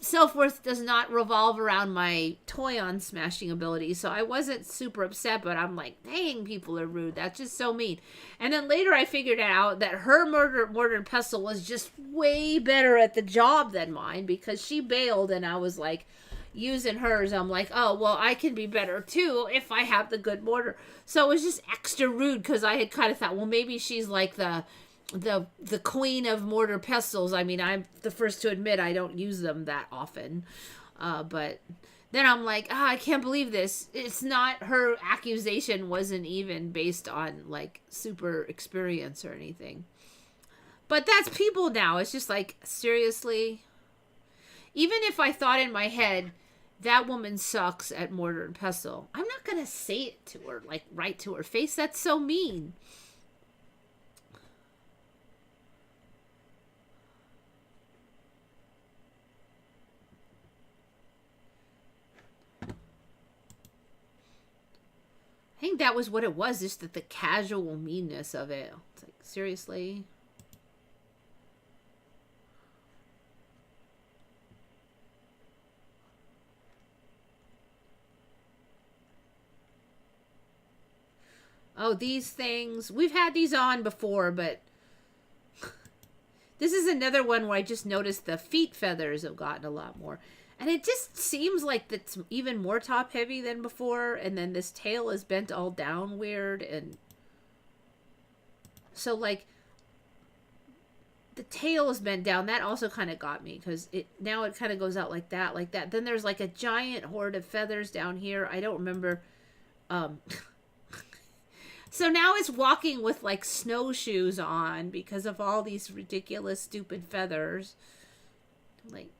self-worth does not revolve around my toyon smashing ability, so I wasn't super upset, but I'm like, dang, people are rude. That's just so mean. And then later I figured out that her mortar and pestle was just way better at the job than mine, because she bailed and I was like using hers. I'm like, oh, well, I can be better too if I have the good mortar. So it was just extra rude, because I had kind of thought, well, maybe she's like the queen of mortar pestles. I mean, I'm the first to admit I don't use them that often, but then I'm like, I can't believe this. It's not, her accusation wasn't even based on like super experience or anything. But that's people now. It's just like, seriously, even if I thought in my head that woman sucks at mortar and pestle, I'm not gonna say it to her, like right to her face. That's so mean. I think that was what it was, just that the casual meanness of it. It's like, seriously? Oh, these things. We've had these on before, but this is another one where I just noticed the feet feathers have gotten a lot more. And it just seems like it's even more top heavy than before. And then this tail is bent all down weird. And so like the tail is bent down. That also kind of got me, because now it kind of goes out like that, like that. Then there's like a giant horde of feathers down here. I don't remember. So now it's walking with like snowshoes on because of all these ridiculous, stupid feathers. Like,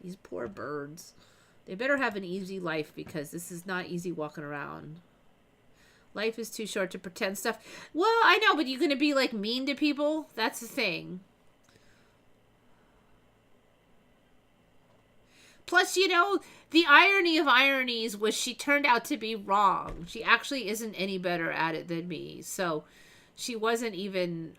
these poor birds. They better have an easy life because this is not easy walking around. Life is too short to pretend stuff. Well, I know, but you're going to be, like, mean to people? That's the thing. Plus, you know, the irony of ironies was she turned out to be wrong. She actually isn't any better at it than me. So she wasn't even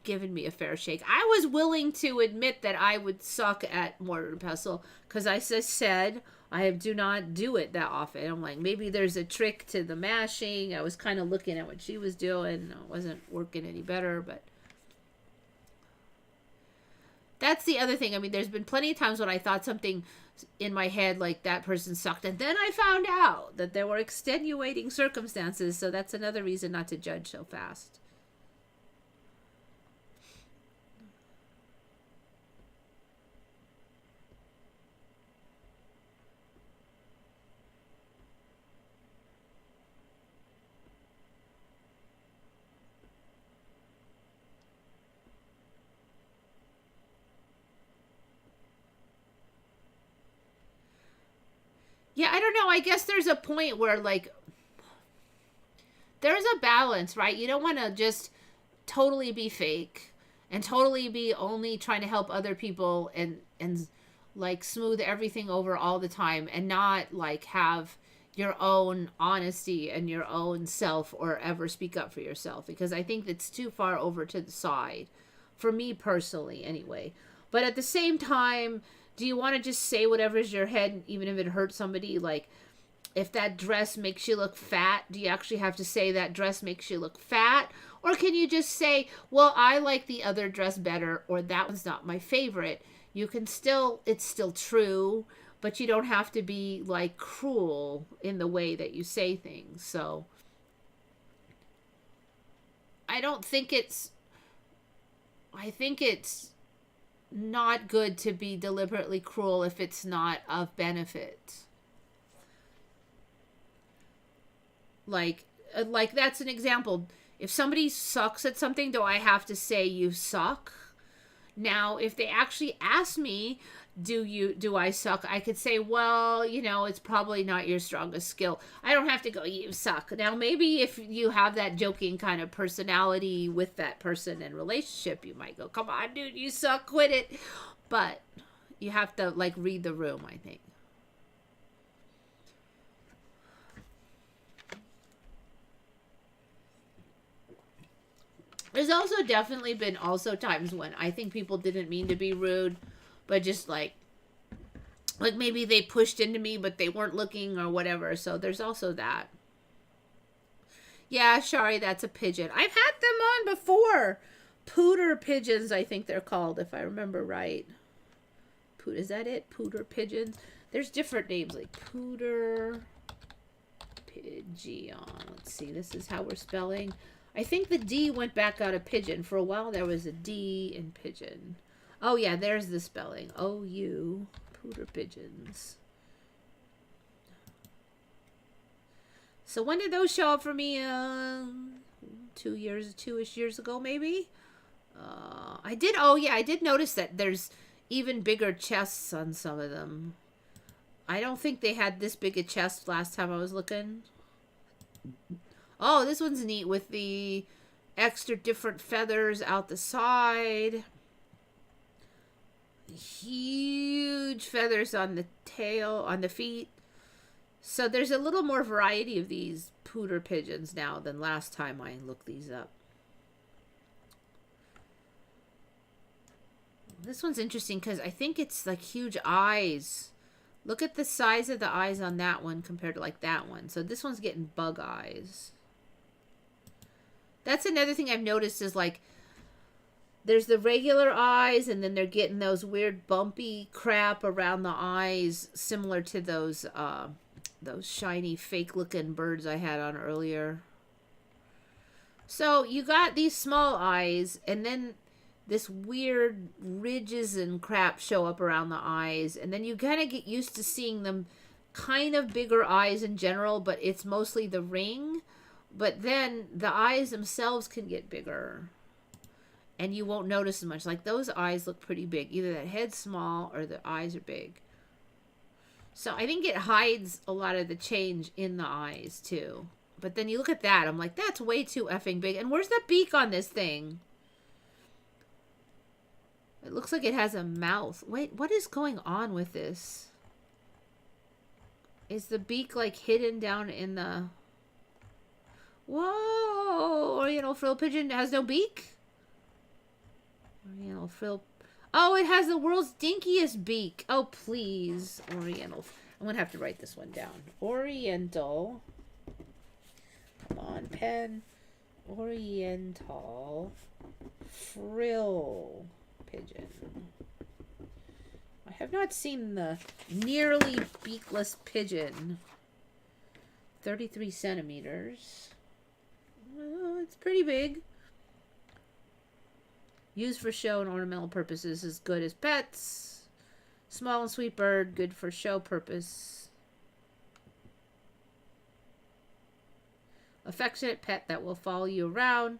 giving me a fair shake. I was willing to admit that I would suck at mortar and pestle because I just said I do not do it that often. I'm like, maybe there's a trick to the mashing. I was kind of looking at what she was doing. It wasn't working any better, but that's the other thing. I mean, there's been plenty of times when I thought something in my head like that person sucked, and then I found out that there were extenuating circumstances, so that's another reason not to judge so fast. Yeah, I don't know. I guess there's a point where, like, there's a balance, right? You don't want to just totally be fake and totally be only trying to help other people and like smooth everything over all the time and not like have your own honesty and your own self or ever speak up for yourself, because I think that's too far over to the side for me personally anyway. But at the same time, do you want to just say whatever's your head, even if it hurts somebody? Like, if that dress makes you look fat, do you actually have to say that dress makes you look fat? Or can you just say, well, I like the other dress better, or that one's not my favorite? You can still, it's still true, but you don't have to be, like, cruel in the way that you say things. So, I think it's not good to be deliberately cruel if it's not of benefit. Like that's an example. If somebody sucks at something, do I have to say you suck? Now, if they actually ask me, do I suck? I could say, well, you know, it's probably not your strongest skill. I don't have to go, you suck. Now, maybe if you have that joking kind of personality with that person in relationship, you might go, come on, dude, you suck, quit it. But you have to, like, read the room, I think. There's also definitely been also times when I think people didn't mean to be rude, but just like maybe they pushed into me, but they weren't looking or whatever. So there's also that. Yeah, Shari, that's a pigeon. I've had them on before. Pooter pigeons, I think they're called, if I remember right. Is that it? Pooter pigeons. There's different names like Pooter Pigeon. Let's see. This is how we're spelling. I think the D went back out of pigeon. For a while, there was a D in pigeon. Oh, yeah, there's the spelling. O-U, Pooter pigeons. So when did those show up for me? 2-ish years ago, maybe? I did notice that there's even bigger chests on some of them. I don't think they had this big a chest last time I was looking. Oh, this one's neat with the extra different feathers out the side. Huge feathers on the tail, on the feet. So there's a little more variety of these pooter pigeons now than last time I looked these up. This one's interesting because I think it's like huge eyes. Look at the size of the eyes on that one compared to like that one. So this one's getting bug eyes. That's another thing I've noticed is like there's the regular eyes and then they're getting those weird bumpy crap around the eyes similar to those shiny fake looking birds I had on earlier. So you got these small eyes and then this weird ridges and crap show up around the eyes, and then you kind of get used to seeing them kind of bigger eyes in general, but it's mostly the ring. But then the eyes themselves can get bigger and you won't notice as much. Like those eyes look pretty big. Either that head's small or the eyes are big. So I think it hides a lot of the change in the eyes, too. But then you look at that, I'm like, that's way too effing big. And where's the beak on this thing? It looks like it has a mouth. Wait, what is going on with this? Is the beak, like, hidden down in the... Whoa! Oriental frill pigeon has no beak? Oriental frill... Oh, it has the world's dinkiest beak. Oh, please. Oriental. I'm going to have to write this one down. Oriental. Come on, pen. Oriental frill pigeon. I have not seen the nearly beakless pigeon. 33 centimeters. Oh, it's pretty big. Used for show and ornamental purposes, as good as pets. Small and sweet bird, good for show purpose. Affectionate pet that will follow you around.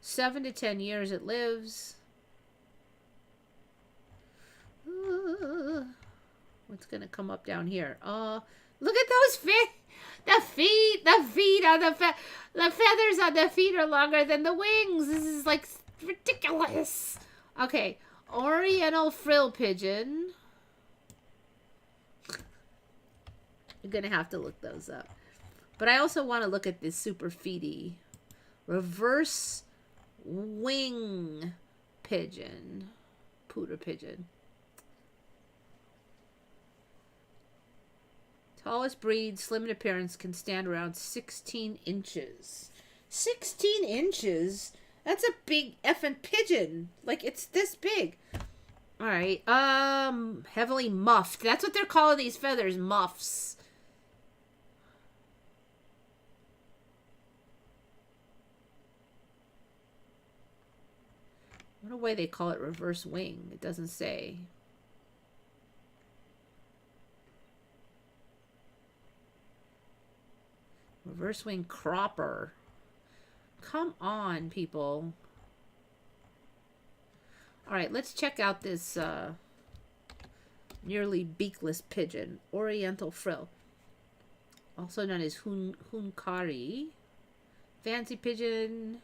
7 to 10 years it lives. What's gonna come up down here? Look at those feet. The feet on the feathers on the feet are longer than the wings. This is like ridiculous. Okay, Oriental frill pigeon. You're gonna have to look those up. But I also want to look at this super feety reverse wing pigeon. Pooter pigeon. Tallest breed, slim in appearance, can stand around 16 inches. 16 inches? That's a big effing pigeon. Like, it's this big. Alright, heavily muffed. That's what they're calling these feathers, muffs. What a way they call it reverse wing. It doesn't say. Reverse wing cropper. Come on, people. Alright, let's check out this nearly beakless pigeon. Oriental frill. Also known as hunkari. Fancy pigeon.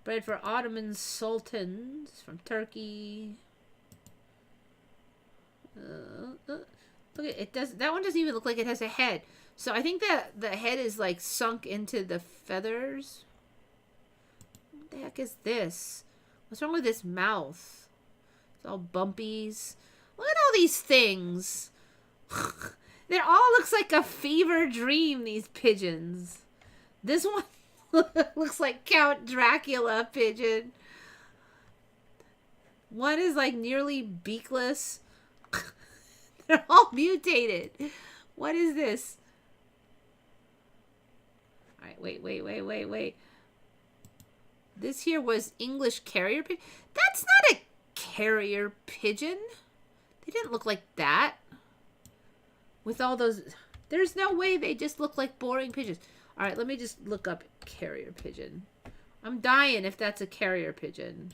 Bred for Ottoman sultans from Turkey. Look at it. That one doesn't even look like it has a head. So I think that the head is like sunk into the feathers. What the heck is this? What's wrong with this mouth? It's all bumpies. Look at all these things. They all looks like a fever dream, these pigeons. This one looks like Count Dracula pigeon. One is like nearly beakless. They're all mutated. What is this? Alright, wait. This here was English carrier pigeon. That's not a carrier pigeon. They didn't look like that. With all those... There's no way they just look like boring pigeons. Alright, let me just look up carrier pigeon. I'm dying if that's a carrier pigeon.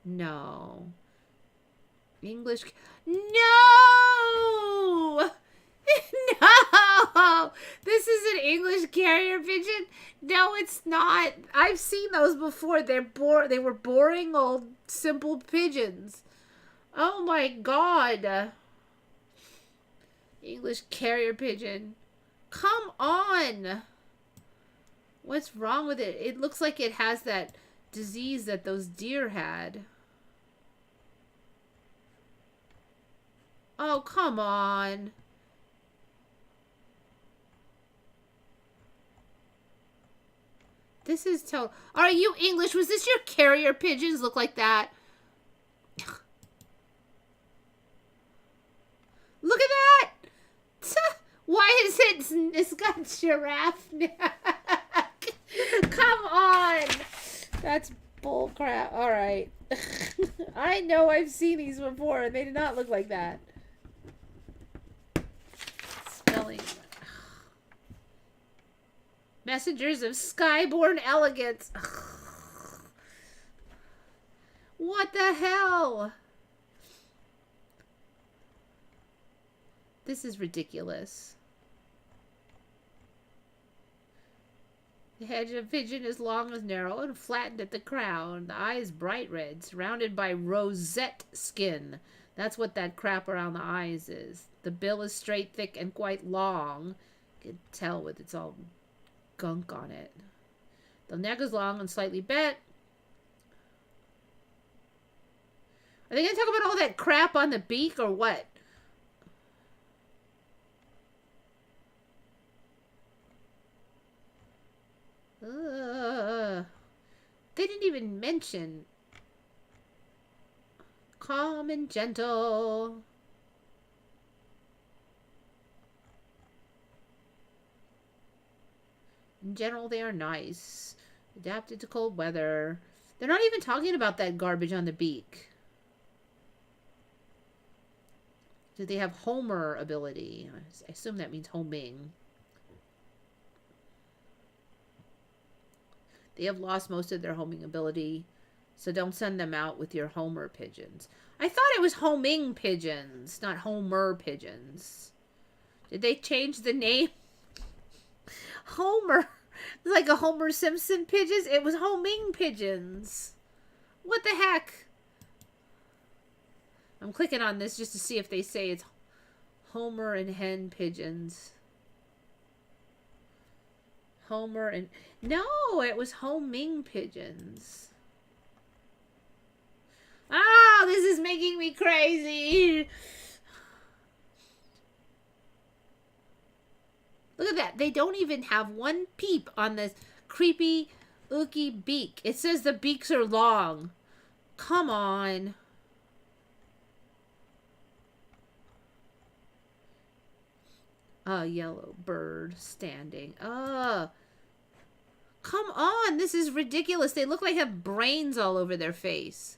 No. English... No! No! This is an English carrier pigeon? No, it's not. I've seen those before. They were boring old simple pigeons. Oh my god. English carrier pigeon. Come on. What's wrong with it? It looks like it has that disease that those deer had. Oh, come on. This is total. Are you English? Was this your carrier pigeons look like that? Look at that! Why is it? It's got giraffe neck. Come on! That's bullcrap. Alright. I know I've seen these before and they did not look like that. Spelling. Messengers of skyborn elegance. What the hell? This is ridiculous. The head of a pigeon is long and narrow and flattened at the crown. The eye is bright red, surrounded by rosette skin. That's what that crap around the eyes is. The bill is straight, thick, and quite long. You can tell with it's all gunk on it. The neck is long and slightly bent. Are they going to talk about all that crap on the beak or what? They didn't even mention calm and gentle. In general, they are nice. Adapted to cold weather. They're not even talking about that garbage on the beak. Do they have Homer ability? I assume that means homing. They have lost most of their homing ability, so don't send them out with your Homer pigeons. I thought it was homing pigeons, not Homer pigeons. Did they change the name? Homer. It's like a Homer Simpson pigeons. It was homing pigeons. What the heck? I'm clicking on this just to see if they say it's Homer and hen pigeons. Homer and... No, it was homing pigeons. Oh, this is making me crazy. Look at that. They don't even have one peep on this creepy, ooky beak. It says the beaks are long. Come on. A yellow bird standing. Come on. This is ridiculous. They look like they have brains all over their face.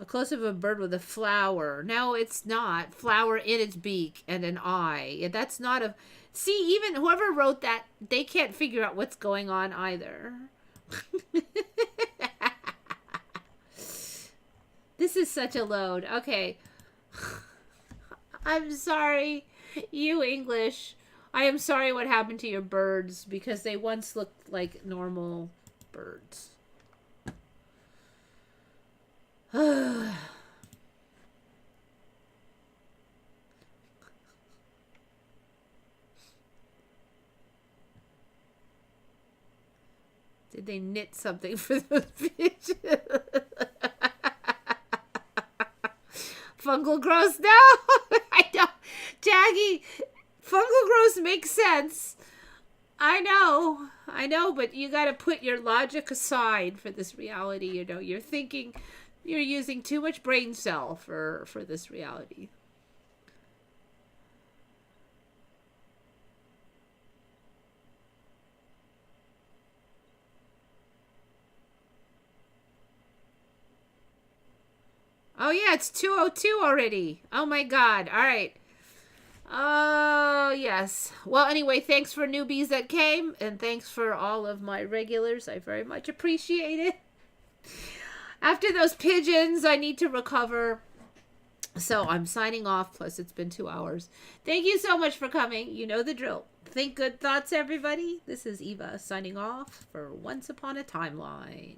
A close-up of a bird with a flower. No, it's not. Flower in its beak and an eye. That's not a... See, even whoever wrote that, they can't figure out what's going on either. This is such a load. Okay. I'm sorry, you English. I am sorry what happened to your birds because they once looked like normal birds. Did they knit something for those pigeons? Fungal growth? No! I don't. Jackie, fungal growth makes sense. I know, but you gotta put your logic aside for this reality, you know. You're thinking, you're using too much brain cell for this reality. Oh, yeah, it's 2:02 already. Oh, my God. All right. Oh, yes. Well, anyway, thanks for newbies that came, and thanks for all of my regulars. I very much appreciate it. After those pigeons, I need to recover. So I'm signing off, plus it's been 2 hours. Thank you so much for coming. You know the drill. Think good thoughts, everybody. This is Eva signing off for Once Upon a Timeline.